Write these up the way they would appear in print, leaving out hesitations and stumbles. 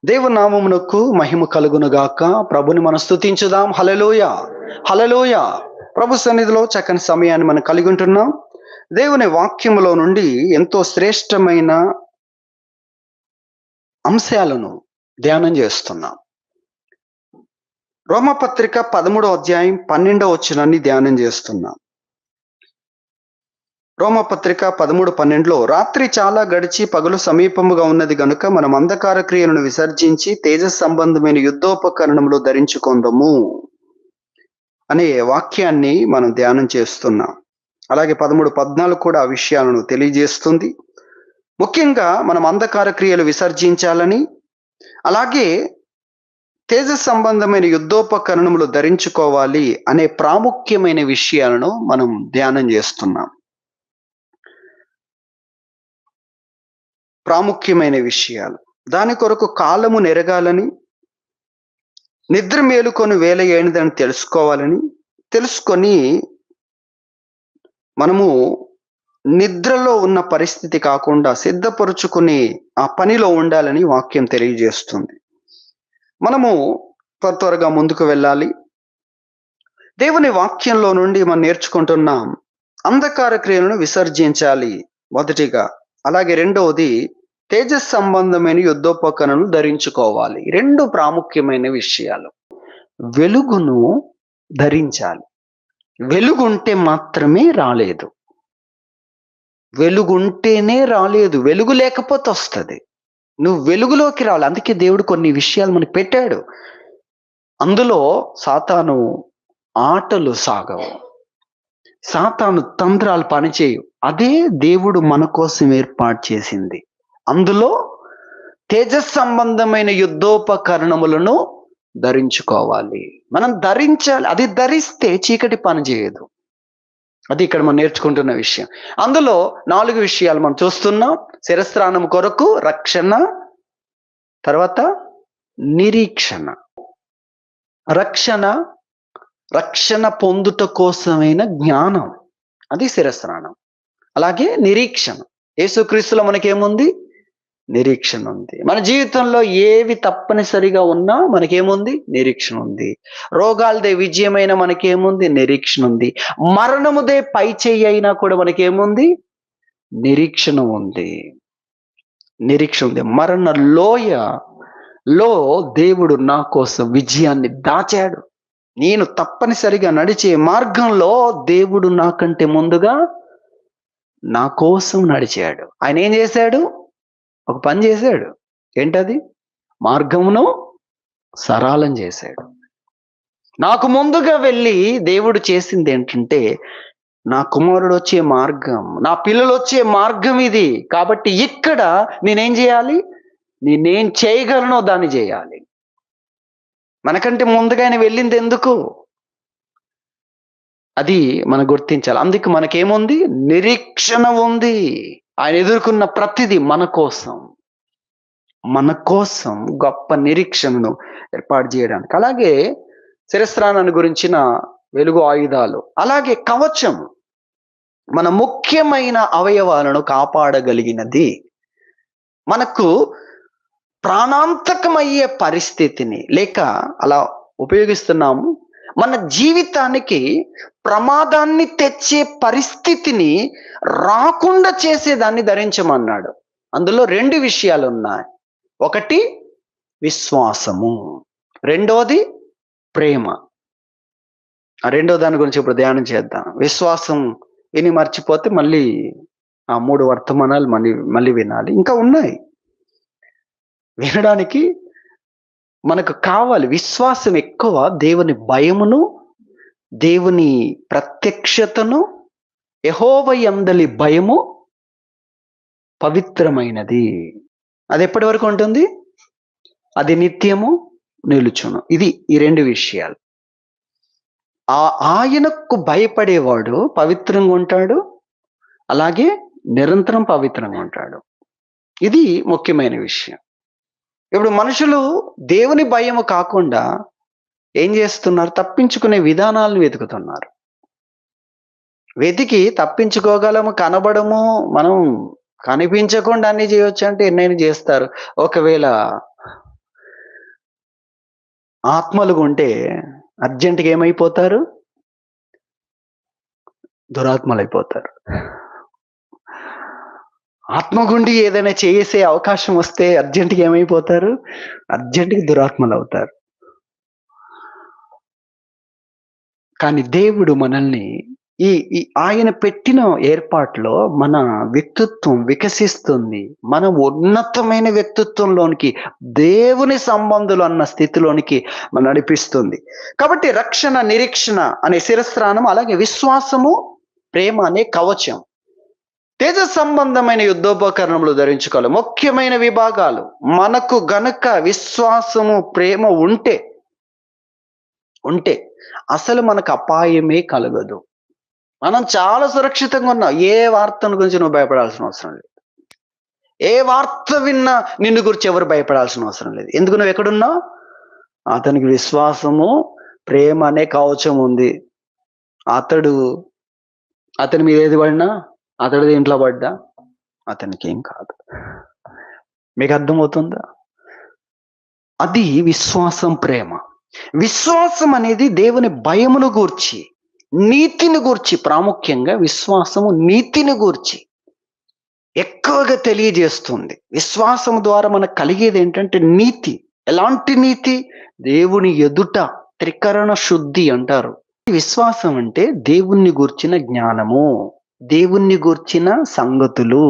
దేవుని నామమునకు మహిమ కలుగునుగాక. ప్రభుని మనం స్తుతించుదాం. హల్లెలూయా, హల్లెలూయా. ప్రభు సన్నిధిలో చక్కని సమయాన్ని మనం కలిగి ఉంటున్నాం. దేవుని వాక్యములో నుండి ఎంతో శ్రేష్టమైన అంశాలను ధ్యానం చేస్తున్నాం. రోమపత్రిక 13వ అధ్యాయం 12వ వచనాన్ని ధ్యానం చేస్తున్నాం. రోమపత్రిక 13:12లో రాత్రి చాలా గడిచి పగలు సమీపముగా ఉన్నది గనుక మనం అంధకార క్రియలను విసర్జించి తేజ సంబంధమైన యుద్ధోపకరణములు ధరించుకొందము అనే వాక్యాన్ని మనం ధ్యానం చేస్తున్నాం. అలాగే 13:14 కూడా ఆ విషయాలను తెలియజేస్తుంది. ముఖ్యంగా మనం అంధకార క్రియలు విసర్జించాలని, అలాగే తేజ సంబంధమైన యుద్ధోపకరణములు ధరించుకోవాలి అనే ప్రాముఖ్యమైన విషయాలను మనం ధ్యానం చేస్తున్నాం. ప్రాముఖ్యమైన విషయాలు. దాని కొరకు కాలము నెరగాలని, నిద్ర మేలుకొని వేళ ఏనిదని తెలుసుకొని మనము నిద్రలో ఉన్న పరిస్థితి కాకుండా సిద్ధపరుచుకుని ఆ పనిలో ఉండాలని వాక్యం తెలియజేస్తుంది. మనము త్వరగా ముందుకు వెళ్ళాలి. దేవుని వాక్యంలో నుండి మనం నేర్చుకుంటున్నాం అంధకార క్రియలను విసర్జించాలి మొదటిగా. అలాగే రెండవది తేజస్ సంబంధమైన యుద్ధోపకరణలు ధరించుకోవాలి. రెండు ప్రాముఖ్యమైన విషయాలు. వెలుగును ధరించాలి. వెలుగుంటే మాత్రమే రాలేదు. వెలుగుంటేనే రాలేదు. వెలుగు లేకపోతే వస్తుంది. నువ్వు వెలుగులోకి రావాలి. అందుకే దేవుడు కొన్ని విషయాలు మనకు పెట్టాడు. అందులో సాతాను ఆటలు సాగవు, సాతాను తంత్రాలు పనిచేయు. అదే దేవుడు మన కోసం ఏర్పాటు చేసింది. అందులో తేజస్ సంబంధమైన యుద్ధోపకరణములను ధరించుకోవాలి. మనం ధరించాలి. అది ధరిస్తే చీకటి పని చేయదు. అది ఇక్కడ మనం నేర్చుకుంటున్న విషయం. అందులో 4 విషయాలు మనం చూస్తున్నాం. శిరస్త్రాణం కొరకు రక్షణ, తర్వాత నిరీక్షణ. రక్షణ పొందుట కోసమైన జ్ఞానం, అది శిరస్త్రాణం. అలాగే నిరీక్షణ. యేసుక్రీస్తులో మనకేముంది? నిరీక్షణ ఉంది. మన జీవితంలో ఏవి తప్పనిసరిగా ఉన్నా మనకేముంది? నిరీక్షణ ఉంది. రోగాలదే విజయమైన మనకేముంది? నిరీక్షణ ఉంది. మరణముదే పై చెయ్యి అయినా కూడా మనకేముంది? నిరీక్షణ ఉంది. నిరీక్షణ ఉంది. మరణ లోయలో దేవుడు నా కోసం విజయాన్ని దాచాడు. నేను తప్పనిసరిగా నడిచే మార్గంలో దేవుడు నాకంటే ముందుగా నా కోసం నడిచాడు. ఆయన ఏం చేశాడు? ఒక పని చేశాడు. ఏంటది? మార్గమును సరళం చేశాడు. నాకు ముందుగా వెళ్ళి దేవుడు చేసింది ఏంటంటే, నా కుమారుడు వచ్చే మార్గం, నా పిల్లలు వచ్చే మార్గం ఇది. కాబట్టి ఇక్కడ నేనేం చేయాలి? నేనేం చేయగలనో దాన్ని చేయాలి. మనకంటే ముందుగా ఆయన వెళ్ళింది ఎందుకు? అది మనం గుర్తించాలి. అందుకు మనకేముంది? నిరీక్షణ ఉంది. ఆయన ఎదుర్కొన్న ప్రతిదీ మన కోసం గొప్ప నిరీక్షణను ఏర్పాటు చేయడానికి. అలాగే శిరస్త్రాణాన్ని గురించిన వెలుగు ఆయుధాలు, అలాగే కవచం మన ముఖ్యమైన అవయవాలను కాపాడగలిగినది. మనకు ప్రాణాంతకమయ్యే పరిస్థితిని లేక అలా ఉపయోగిస్తున్నాము. మన జీవితానికి ప్రమాదాన్ని తెచ్చే పరిస్థితిని రాకుండా చేసేదాన్ని ధరించమన్నాడు. అందులో 2 విషయాలు ఉన్నాయి. ఒకటి విశ్వాసము, రెండోది ప్రేమ. ఆ రెండో దాని గురించి ఇప్పుడు ధ్యానం చేద్దాం. విశ్వాసం విని మర్చిపోతే మళ్ళీ ఆ 3 వర్తమానాలు మళ్ళీ వినాలి. ఇంకా ఉన్నాయి వినడానికి. మనకు కావాలి విశ్వాసం ఎక్కువ. దేవుని భయమును, దేవుని ప్రత్యక్షతను, యెహోవా యందలి భయము పవిత్రమైనది. అది ఎప్పటి వరకు ఉంటుంది? అది నిత్యము నిలుచును. ఇది ఈ 2 విషయాలు. ఆయనకు భయపడేవాడు పవిత్రంగా ఉంటాడు, అలాగే నిరంతరం పవిత్రంగా ఉంటాడు. ఇది ముఖ్యమైన విషయం. ఇప్పుడు మనుషులు దేవుని భయము కాకుండా ఏం చేస్తున్నారు? తప్పించుకునే విధానాలను వెతుకుతున్నారు. వెతికి తప్పించుకోగలము, కనబడము, మనం కనిపించకుండా అన్ని చేయొచ్చు అంటే ఎన్నైనా చేస్తారు. ఒకవేళ ఆత్మలుగా ఉంటే అర్జెంటుగా ఏమైపోతారు? దురాత్మలైపోతారు. ఆత్మగుండి ఏదైనా చేసే అవకాశం వస్తే అర్జెంటుగా ఏమైపోతారు? అర్జెంటుగా దురాత్మలవుతారు. కానీ దేవుడు మనల్ని ఈ ఈ ఆయన పెట్టిన ఏర్పాటులో మన వ్యక్తిత్వం వికసిస్తుంది. మన ఉన్నతమైన వ్యక్తిత్వంలోనికి, దేవుని సంబంధులు అన్న స్థితిలోనికి మన నడిపిస్తుంది. కాబట్టి రక్షణ, నిరీక్షణ అనే శిరస్త్రాణం, అలాగే విశ్వాసము, ప్రేమ అనే కవచం. తేజ సంబంధమైన యుద్ధోపకరణములు ధరించుకోవాలి. ముఖ్యమైన విభాగాలు. మనకు గనక విశ్వాసము, ప్రేమ ఉంటే అసలు మనకు అపాయమే కలగదు. మనం చాలా సురక్షితంగా ఉన్నాం. ఏ వార్తను గురించి నువ్వు భయపడాల్సిన అవసరం లేదు. ఏ వార్త విన్నా నిన్ను గురించి ఎవరు భయపడాల్సిన అవసరం లేదు. ఎందుకు నువ్వు ఎక్కడున్నావు? అతనికి విశ్వాసము, ప్రేమ అనే కవచం ఉంది. అతని మీద ఏది పడినా, అతడి దీంట్లో పడ్డా అతనికి ఏం కాదు. మీకు అర్థమవుతుందా? అది విశ్వాసం, ప్రేమ. విశ్వాసం అనేది దేవుని భయమును గూర్చి, నీతిని గూర్చి, ప్రాముఖ్యంగా విశ్వాసము నీతిని గూర్చి ఎక్కువగా తెలియజేస్తుంది. విశ్వాసం ద్వారా మనకు కలిగేది ఏంటంటే నీతి. ఎలాంటి నీతి? దేవుని ఎదుట త్రికరణ శుద్ధి అంటారు. విశ్వాసం అంటే దేవుణ్ణి గూర్చిన జ్ఞానము, దేవుణ్ణి గూర్చిన సంగతులు,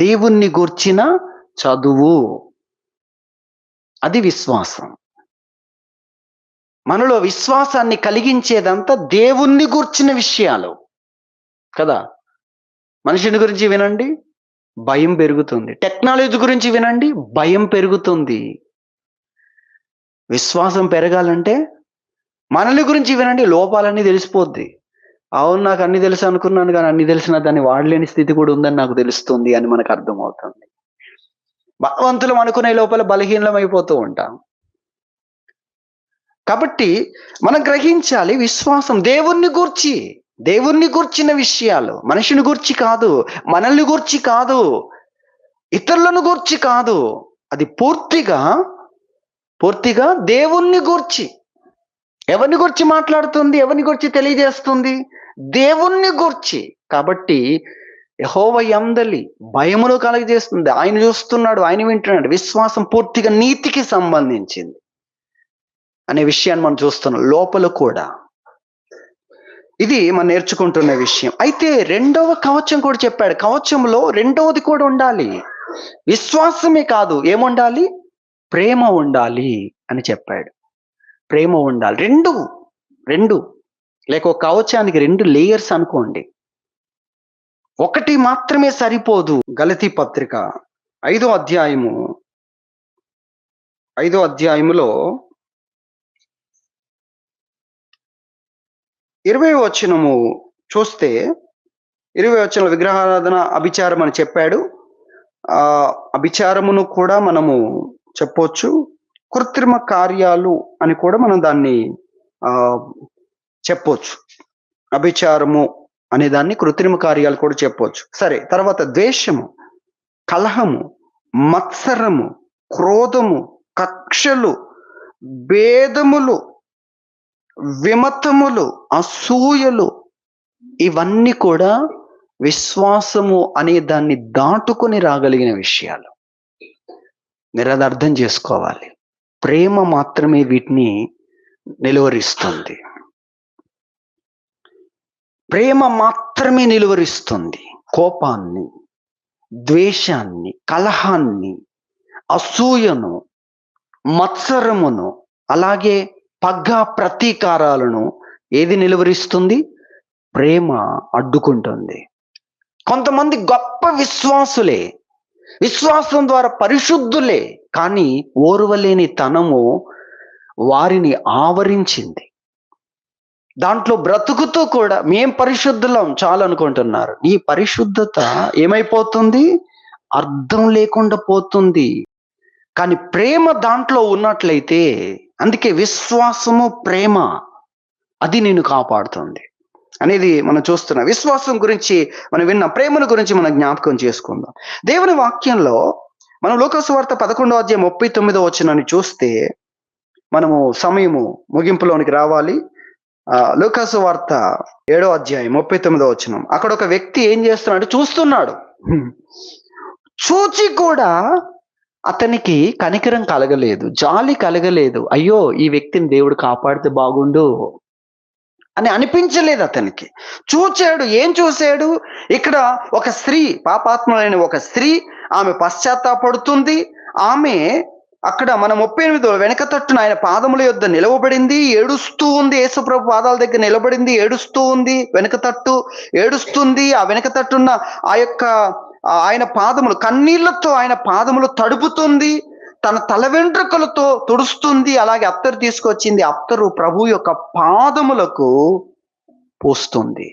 దేవుణ్ణి గూర్చిన చదువు. అది విశ్వాసం. మనలో విశ్వాసాన్ని కలిగించేదంతా దేవుణ్ణి గూర్చిన విషయాలు కదా. మనుషుని గురించి వినండి, భయం పెరుగుతుంది. టెక్నాలజీ గురించి వినండి, భయం పెరుగుతుంది. విశ్వాసం పెరగాలంటే మనల్ని గురించి వినండి, లోపాలన్నీ తెలిసిపోద్ది. అవును, నాకు అన్ని తెలుసు అనుకున్నాను, కానీ అన్ని తెలిసిన దాన్ని వాడలేని స్థితి కూడా ఉందని నాకు తెలుస్తుంది అని మనకు అర్థమవుతుంది. బలవంతులం అనుకునే లోపల బలహీనం అయిపోతూ ఉంటాం. కాబట్టి మనం గ్రహించాలి, విశ్వాసం దేవుణ్ణి గూర్చిన విషయాలు, మనిషిని గూర్చి కాదు, మనల్ని గూర్చి కాదు, ఇతరులను గూర్చి కాదు. అది పూర్తిగా దేవుణ్ణి గూర్చి. ఎవరిని గురించి మాట్లాడుతుంది? ఎవరిని గురించి తెలియజేస్తుంది? దేవుణ్ణి గూర్చి. కాబట్టి యెహోవా యందలి భయమును కలుగజేస్తుంది. ఆయన చూస్తున్నాడు, ఆయన వింటున్నాడు. విశ్వాసం పూర్తిగా నీతికి సంబంధించింది అనే విషయాన్ని మనం చూస్తున్నాం. లోపల కూడా ఇది మనం నేర్చుకుంటున్న విషయం. అయితే రెండవ కవచం కూడా చెప్పాడు. కవచంలో రెండవది కూడా ఉండాలి. విశ్వాసమే కాదు, ఏముండాలి? ప్రేమ ఉండాలి అని చెప్పాడు. ప్రేమ ఉండాలి. రెండు లేక ఒక కవచానికి 2 లేయర్స్ అనుకోండి. ఒకటి మాత్రమే సరిపోదు. గలతీ పత్రిక 5వ అధ్యాయములో 20వ వచనము చూస్తే, 20వ వచనంలో విగ్రహారాధన అభిచారం అని చెప్పాడు. అభిచారమును కూడా మనము చెప్పొచ్చు, కృత్రిమ కార్యాలు అని కూడా మనం దాన్ని చెప్పొచ్చు. అభిచారము అనే దాన్ని కృత్రిమ కార్యాలు కూడా చెప్పొచ్చు. సరే, తర్వాత ద్వేషము, కలహము, మత్సరము, క్రోధము, కక్షలు, భేదములు, విమతములు, అసూయలు, ఇవన్నీ కూడా విశ్వాసము అనే దాన్ని దాటుకొని రాగలిగిన విషయాలు. మీరు అది అర్థం చేసుకోవాలి. ప్రేమ మాత్రమే వీటిని నిలువరిస్తుంది. ప్రేమ మాత్రమే నిలువరిస్తుంది కోపాన్ని, ద్వేషాన్ని, కలహాన్ని, అసూయను, మత్సరమును, అలాగే పగ, ప్రతీకారాలను ఏది నిలువరిస్తుంది? ప్రేమ అడ్డుకుంటుంది. కొంతమంది గొప్ప విశ్వాసులే, విశ్వాసం ద్వారా పరిశుద్ధులే, కానీ ఓర్వలేని తనము వారిని ఆవరించింది. దాంట్లో బ్రతుకుతూ కూడా మేం పరిశుద్ధులం చాలు అనుకుంటున్నారు. ఈ పరిశుద్ధత ఏమైపోతుంది? అర్థం లేకుండా పోతుంది. కానీ ప్రేమ దాంట్లో ఉన్నట్లయితే, అందుకే విశ్వాసము, ప్రేమ అది నిన్ను కాపాడుతుంది అనేది మనం చూస్తున్నాం. విశ్వాసం గురించి మనం విన్నాం, ప్రేమను గురించి మనం జ్ఞాపకం చేసుకుందాం. దేవుని వాక్యంలో మనం లూకా సువార్త 11వ అధ్యాయం 39వ వచనాన్ని చూస్తే, మనము సమయము ముగింపులోనికి రావాలి. లూకాసు వార్త 7వ అధ్యాయం 39వ వచనం. అక్కడ ఒక వ్యక్తి ఏం చేస్తున్నాడు? చూస్తున్నాడు. చూచి కూడా అతనికి కనికరం కలగలేదు, జాలి కలగలేదు. అయ్యో, ఈ వ్యక్తిని దేవుడు కాపాడితే బాగుండు అని అనిపించలేదు అతనికి. చూచాడు. ఏం చూశాడు? ఇక్కడ ఒక స్త్రీ, పాపాత్ములైన ఒక స్త్రీ, ఆమె పశ్చాత్తాపడుతుంది. ఆమె అక్కడ మన 38 వెనక తట్టున ఆయన పాదముల యొద్ద నిలవబడింది, ఏడుస్తూ ఉంది. యేసుప్రభు పాదాల దగ్గర నిలబడింది, ఏడుస్తూ ఉంది. వెనక తట్టు ఏడుస్తుంది. ఆ వెనక తట్టున్న ఆ యొక్క ఆయన పాదములు, కన్నీళ్లతో ఆయన పాదములు తడుపుతుంది, తన తల వెంట్రుకలతో తుడుస్తుంది. అలాగే అత్తరు తీసుకొచ్చింది, అత్తరు ప్రభు యొక్క పాదములకు పోస్తుంది.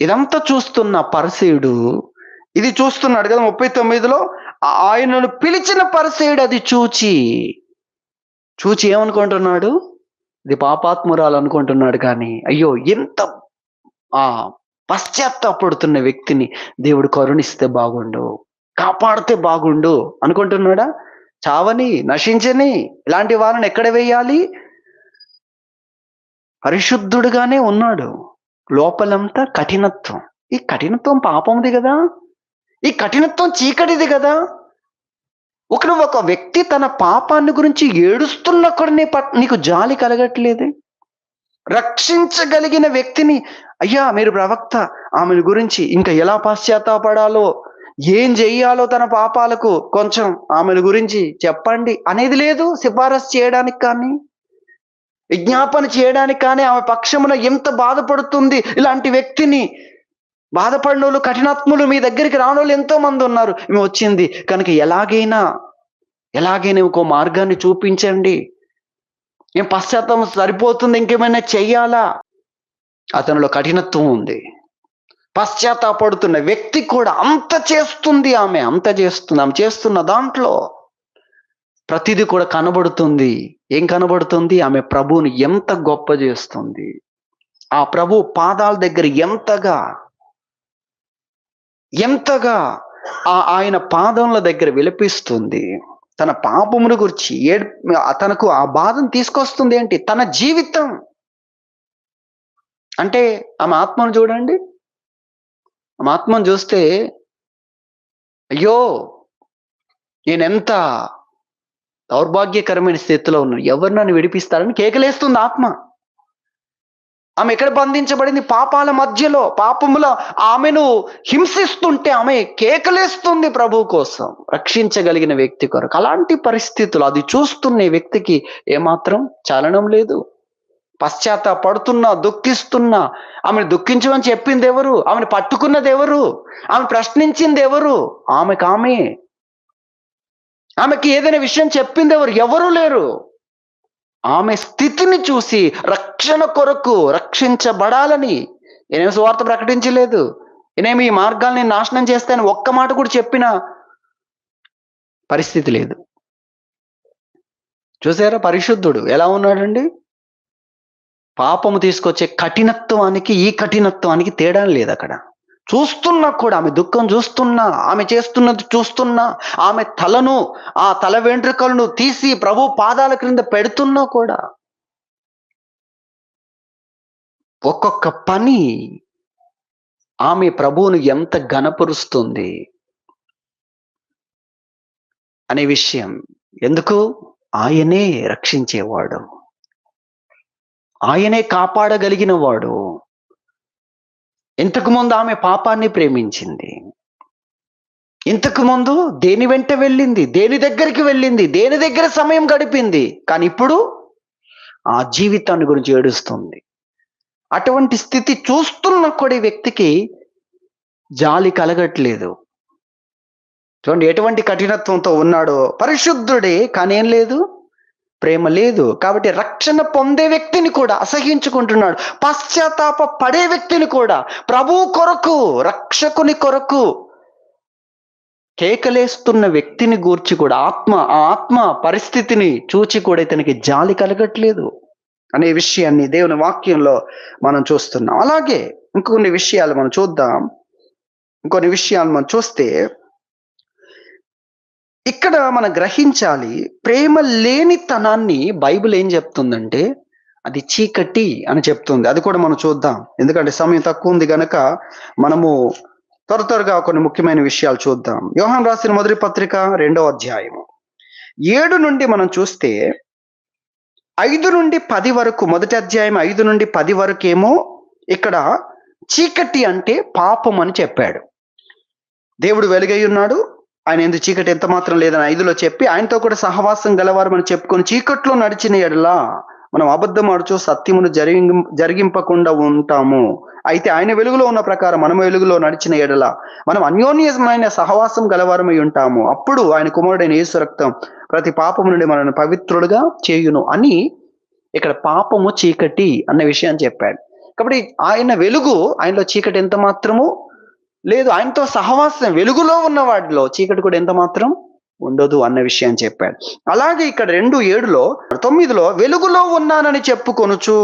ఇదంతా చూస్తున్న పరిసయ్యుడు ఇది చూస్తున్నాడు కదా 39లో. ఆయనను పిలిచిన పరిసయ్యుడు అది చూచి ఏమనుకుంటున్నాడు? ఇది పాపాత్మురాలు అనుకుంటున్నాడు. కానీ అయ్యో, ఎంత పశ్చాత్తాపడుతున్న వ్యక్తిని దేవుడు కరుణిస్తే బాగుండు, కాపాడితే బాగుండు అనుకుంటున్నాడా? చావని, నశించని ఇలాంటి వారిని ఎక్కడ వేయాలి? పరిశుద్ధుడుగానే ఉన్నాడు, లోపలంతా కఠినత్వం. ఈ కఠినత్వం పాపంది కదా, ఈ కఠినత్వం చీకటిది కదా. ఒక వ్యక్తి తన పాపాన్ని గురించి ఏడుస్తున్నా కూడా నీకు జాలి కలగట్లేదే? రక్షించగలిగిన వ్యక్తిని, అయ్యా మీరు ప్రవక్త, ఆమెను గురించి ఇంకా ఎలా పశ్చాత్తాపడాలో, ఏం చెయ్యాలో తన పాపాలకు కొంచెం ఆమెను గురించి చెప్పండి అనేది లేదు. సిఫారసు చేయడానికి కానీ, విజ్ఞాపన చేయడానికి కానీ, ఆమె పక్షమున ఎంత బాధపడుతుంది ఇలాంటి వ్యక్తిని, బాధపడిన వాళ్ళు, కఠినాత్ములు మీ దగ్గరికి రాని వాళ్ళు ఎంతో మంది ఉన్నారు. ఈమె వచ్చింది కనుక ఎలాగైనా ఇంకో మార్గాన్ని చూపించండి, ఏం పశ్చాత్తాపం సరిపోతుంది, ఇంకేమైనా చెయ్యాలా? అతనిలో కఠినత్వం ఉంది. పశ్చాత్తాపడుతున్న వ్యక్తి కూడా అంత చేస్తుంది. ఆమె చేస్తున్న దాంట్లో ప్రతిదీ కూడా కనబడుతుంది. ఏం కనబడుతుంది? ఆమె ప్రభువుని ఎంత గొప్ప చేస్తుంది, ఆ ప్రభు పాదాల దగ్గర ఎంతగా ఆయన పాదముల దగ్గర విలపిస్తుంది. తన పాపమును గురించి తనకు ఆ బాధను తీసుకొస్తుంది. ఏంటి? తన జీవితం. అంటే ఆమె ఆత్మను చూడండి. ఆమె ఆత్మను చూస్తే, అయ్యో నేనెంత దౌర్భాగ్యకరమైన స్థితిలో ఉన్నాను, ఎవరు నన్ను విడిపిస్తారని కేకలేస్తుంది ఆత్మ. ఆమె ఎక్కడ బంధించబడింది? పాపాల మధ్యలో, పాపముల ఆమెను హింసిస్తుంటే ఆమె కేకలేస్తుంది ప్రభు కోసం, రక్షించగలిగిన వ్యక్తి కొరకు. అలాంటి పరిస్థితులు అది చూస్తున్న వ్యక్తికి ఏమాత్రం చలనం లేదు. పశ్చాత్తాపడుతున్నా, దుఃఖిస్తున్నా, ఆమెను దుఃఖించమని చెప్పింది ఎవరు? ఆమెను పట్టుకున్నది ఎవరు? ఆమె ప్రశ్నించింది ఎవరు? ఆమెకి ఏదైనా విషయం చెప్పింది ఎవరు? ఎవరు లేరు. ఆమె స్థితిని చూసి రక్షణ కొరకు, రక్షించబడాలని నేనేమి సువార్త ప్రకటించలేదు, నేనేమి ఈ మార్గాల్ని నాశనం చేస్తానని ఒక్క మాట కూడా చెప్పిన పరిస్థితి లేదు. చూసారా పరిశుద్ధుడు ఎలా ఉన్నాడండి? పాపము తీసుకొచ్చే కఠినత్వానికి ఈ కఠినత్వానికి తేడా లేదు అక్కడ. చూస్తున్నా కూడా, ఆమె దుఃఖం చూస్తున్నా, ఆమె చేస్తున్నది చూస్తున్నా, ఆమె తలను, ఆ తల వెంట్రుకలను తీసి ప్రభు పాదాల క్రింద పెడుతున్నా కూడా, ఒక్కొక్క పని ఆమె ప్రభువును ఎంత ఘనపరుస్తుంది అనే విషయం. ఎందుకు? ఆయనే రక్షించేవాడు, ఆయనే కాపాడగలిగిన వాడు. ఇంతకుముందు ఆమె పాపాన్ని ప్రేమించింది. ఇంతకుముందు దేని వెంట వెళ్ళింది, దేని దగ్గరికి వెళ్ళింది, దేని దగ్గర సమయం గడిపింది. కానీ ఇప్పుడు ఆ జీవితాన్ని గురించి ఏడుస్తుంది. అటువంటి స్థితి చూస్తున్న కూడా వ్యక్తికి జాలి కలగట్లేదు. చూడండి ఎటువంటి కఠినత్వంతో ఉన్నాడో. పరిశుద్ధుడే కానీ ఏం లేదు, ప్రేమ లేదు. కాబట్టి రక్షణ పొందే వ్యక్తిని కూడా అసహించుకుంటున్నాడు. పశ్చాత్తాప పడే వ్యక్తిని కూడా, ప్రభు కొరకు, రక్షకుని కొరకు కేకలేస్తున్న వ్యక్తిని గూర్చి కూడా ఆ ఆత్మ పరిస్థితిని చూచి కూడా ఇతనికి జాలి కలగట్లేదు అనే విషయాన్ని దేవుని వాక్యంలో మనం చూస్తున్నాం. అలాగే ఇంకొన్ని విషయాలు మనం చూద్దాం. ఇంకొన్ని విషయాలు మనం చూస్తే ఇక్కడ మనం గ్రహించాలి, ప్రేమ లేనితనాన్ని బైబిల్ ఏం చెప్తుందంటే అది చీకటి అని చెప్తుంది. అది కూడా మనం చూద్దాం. ఎందుకంటే సమయం తక్కువ ఉంది గనక మనము త్వరగా కొన్ని ముఖ్యమైన విషయాలు చూద్దాం. యోహాను రాసిన మొదటి పత్రిక 2వ అధ్యాయము 7 నుండి మనం చూస్తే 5 నుండి 10 వరకు, మొదటి అధ్యాయం 5 నుండి 10 వరకేమో ఇక్కడ చీకటి అంటే పాపం అని చెప్పాడు. దేవుడు వెలుగై ఉన్నాడు, ఆయన యందు చీకటి ఎంత మాత్రం లేదని 5లో చెప్పి, ఆయనతో కూడా సహవాసం గలవారు మనం చెప్పుకొని చీకట్లో నడిచిన ఎడలా మనం అబద్ధం ఆడుచు సత్యమును జరిగింపకుండా ఉంటాము. అయితే ఆయన వెలుగులో ఉన్న ప్రకారం మనం వెలుగులో నడిచిన ఎడల మనం అన్యోన్యమైన సహవాసం గలవారమై ఉంటాము. అప్పుడు ఆయన కుమారుడైన యేసు రక్తం ప్రతి పాపము నుండి మనల్ని పవిత్రులుగా చేయును అని ఇక్కడ పాపము చీకటి అన్న విషయాన్ని చెప్పాడు. కాబట్టి ఆయన వెలుగు, ఆయనలో చీకటి ఎంత మాత్రము లేదు. ఆయనతో సహవాసం, వెలుగులో ఉన్న వాటిలో చీకటి కూడా ఎంత మాత్రం ఉండదు అన్న విషయం చెప్పాడు. అలాగే ఇక్కడ 2:7లో 9లో వెలుగులో ఉన్నానని చెప్పుకొనుచు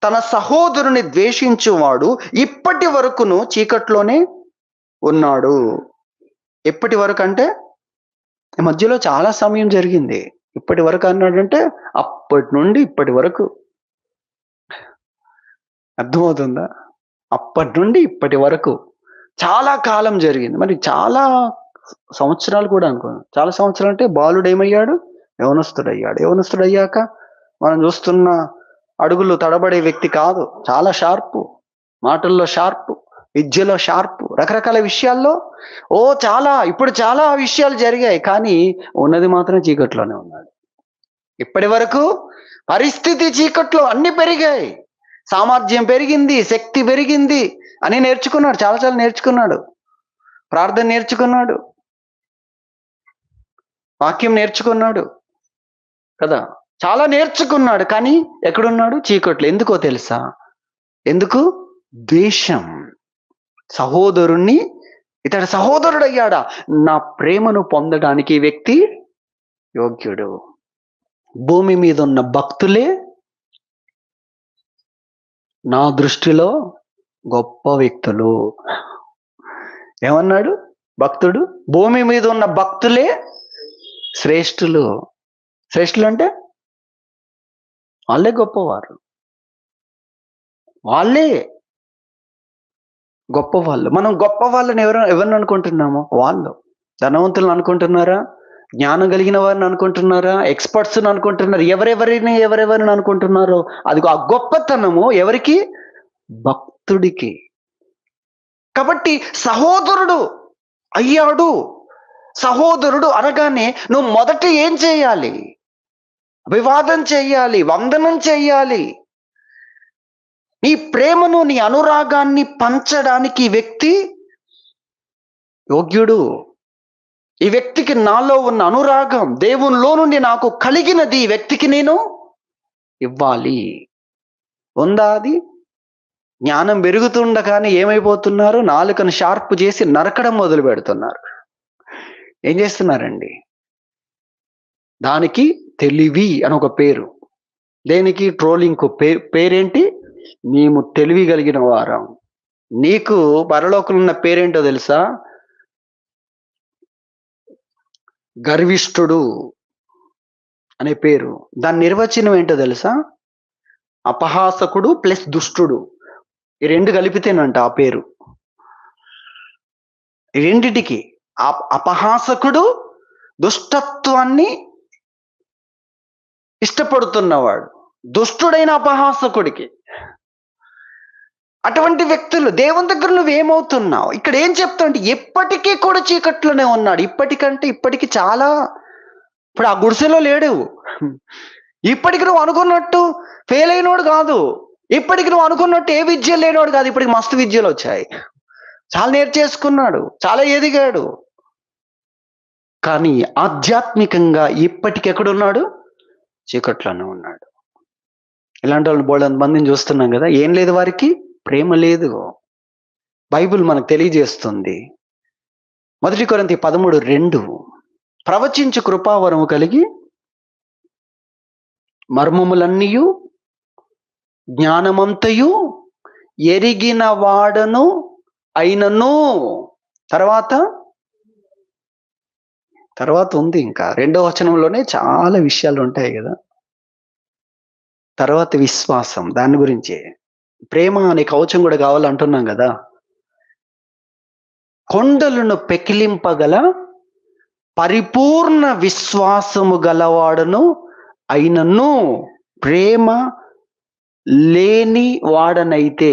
తన సహోదరుని ద్వేషించువాడు ఇప్పటి వరకును చీకట్లోనే ఉన్నాడు. ఎప్పటి వరకు అంటే ఈ మధ్యలో చాలా సమయం జరిగింది. ఇప్పటి వరకు అన్నాడంటే అప్పటి నుండి ఇప్పటి వరకు. అర్థమవుతుందా? అప్పటి నుండి ఇప్పటి వరకు చాలా కాలం జరిగింది. మరి చాలా సంవత్సరాలు కూడా అనుకోను. చాలా సంవత్సరాలు అంటే బాలుడు ఏమయ్యాడు? యవనస్తుడయ్యాడు. యవనస్తుడయ్యాక మనం చూస్తున్న అడుగులు తడబడే వ్యక్తి కాదు. చాలా షార్పు, మాటల్లో షార్పు, విద్యలో షార్పు, రకరకాల విషయాల్లో ఇప్పుడు చాలా విషయాలు జరిగాయి. కానీ ఉన్నది మాత్రం చీకట్లోనే ఉన్నాడు. ఇప్పటి వరకు పరిస్థితి చీకట్లో అన్ని పెరిగాయి. సామర్థ్యం పెరిగింది, శక్తి పెరిగింది అని నేర్చుకున్నాడు. చాలా నేర్చుకున్నాడు. ప్రార్థన నేర్చుకున్నాడు, వాక్యం నేర్చుకున్నాడు కదా, చాలా నేర్చుకున్నాడు. కానీ ఎక్కడున్నాడు? చీకట్లో. ఎందుకో తెలుసా? ఎందుకు? ద్వేషం. సహోదరుణ్ణి ఇతడు సహోదరుడు అయ్యాడా? నా ప్రేమను పొందడానికి ఈ వ్యక్తి యోగ్యుడు. భూమి మీద ఉన్న భక్తులే నా దృష్టిలో గొప్ప వ్యక్తులు. ఏమన్నాడు భక్తుడు? భూమి మీద ఉన్న భక్తులే శ్రేష్ఠులు. శ్రేష్ఠులు అంటే వాళ్ళే గొప్పవారు, వాళ్ళే గొప్పవాళ్ళు. మనం గొప్ప వాళ్ళని ఎవరిని అనుకుంటున్నామో వాళ్ళు. ధనవంతులను అనుకుంటున్నారా? జ్ఞానం కలిగిన వారిని అనుకుంటున్నారా? ఎక్స్పర్ట్స్ని అనుకుంటున్నారు? ఎవరెవరిని అనుకుంటున్నారో అది ఆ గొప్పతనము ఎవరికి? భక్తుడికి. కాబట్టి సహోదరుడు అయ్యాడు. సహోదరుడు అనగానే నువ్వు మొదట ఏం చేయాలి? అభివాదం చేయాలి, వందనం చేయాలి. నీ ప్రేమను, నీ అనురాగాన్ని పంచడానికి ఈ వ్యక్తి యోగ్యుడు. ఈ వ్యక్తికి నాలో ఉన్న అనురాగం దేవునిలో నుండి నాకు కలిగినది ఈ వ్యక్తికి నేను ఇవ్వాలి. ఉందా అది? జ్ఞానం పెరుగుతుండగానే ఏమైపోతున్నారు? నాలుకను షార్ప్ చేసి నరకడం మొదలు పెడుతున్నారు. ఏం చేస్తున్నారండి? దానికి తెలివి అని ఒక పేరు. దేనికి? ట్రోలింగ్ పేరేంటి? మేము తెలివి కలిగిన వారం. నీకు పరలోకంలో ఉన్న పేరేంటో తెలుసా? గర్విష్ఠుడు అనే పేరు. దాని నిర్వచనం ఏంటో తెలుసా? అపహాసకుడు ప్లస్ దుష్టుడు. ఈ రెండు కలిపితేనంట ఆ పేరు. ఈ రెండిటికి అపహాసకుడు దుష్టత్వాన్ని ఇష్టపడుతున్నవాడు, దుష్టుడైన అపహాసకుడికి. అటువంటి వ్యక్తులు దేవుని దగ్గర నువ్వేమవుతున్నావు? ఇక్కడ ఏం చెప్తావంటే ఎప్పటికీ కూడా చీకట్లోనే ఉన్నాడు. ఇప్పటికి చాలా. ఇప్పుడు ఆ గుడిసెలో లేడు. ఇప్పటికి నువ్వు అనుకున్నట్టు ఫెయిల్ అయినోడు కాదు. ఇప్పటికి నువ్వు అనుకున్నట్టు ఏ విద్య లేనోడు కాదు. ఇప్పటికి మస్తు విద్యలు వచ్చాయి. చాలా నేర్చేసుకున్నాడు, చాలా ఎదిగాడు. కానీ ఆధ్యాత్మికంగా ఇప్పటికి ఎక్కడున్నాడు? చీకట్లోనే ఉన్నాడు. ఇలాంటి వాళ్ళని బోల్డంత మందిని చూస్తున్నాం కదా. ఏం లేదు వారికి? ప్రేమ లేదు. బైబిల్ మనకు తెలియజేస్తుంది. 1 కొరింథీ 13:2 ప్రవచించు కృపావరము కలిగి మర్మములన్నీయు జ్ఞానమంతయు ఎరిగిన వాడను అయినను. తర్వాత తర్వాత ఉంది ఇంకా. రెండో వచనంలోనే చాలా విషయాలు ఉంటాయి గదా! తర్వాత విశ్వాసం దాని గురించే. ప్రేమ అనే కవచం గూడా కావాలంటున్నాం గదా! కొండలను పెకిలింపగల పరిపూర్ణ విశ్వాసము గలవాడును అయినను ప్రేమ లేని వాడనైతే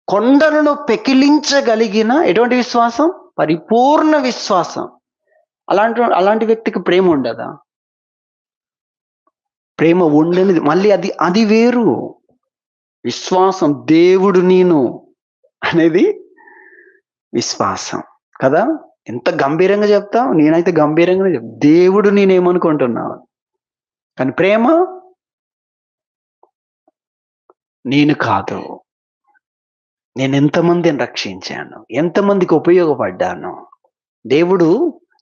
కొండలను పెకిలించగలిగిన ఎటువంటి విశ్వాసం? పరిపూర్ణ విశ్వాసం. అలాంటి వ్యక్తికి ప్రేమ ఉండదా? ప్రేమ ఉండనిది మళ్ళీ అది వేరు. విశ్వాసం దేవుడు నేను అనేది విశ్వాసం కదా! ఎంత గంభీరంగా చెప్తాం. నేనైతే గంభీరంగానే దేవుడు నేనేమనుకుంటున్నాను. కానీ ప్రేమ నేను కాదు. నేను ఎంతమందిని రక్షించాను, ఎంతమందికి ఉపయోగపడ్డాను. దేవుడు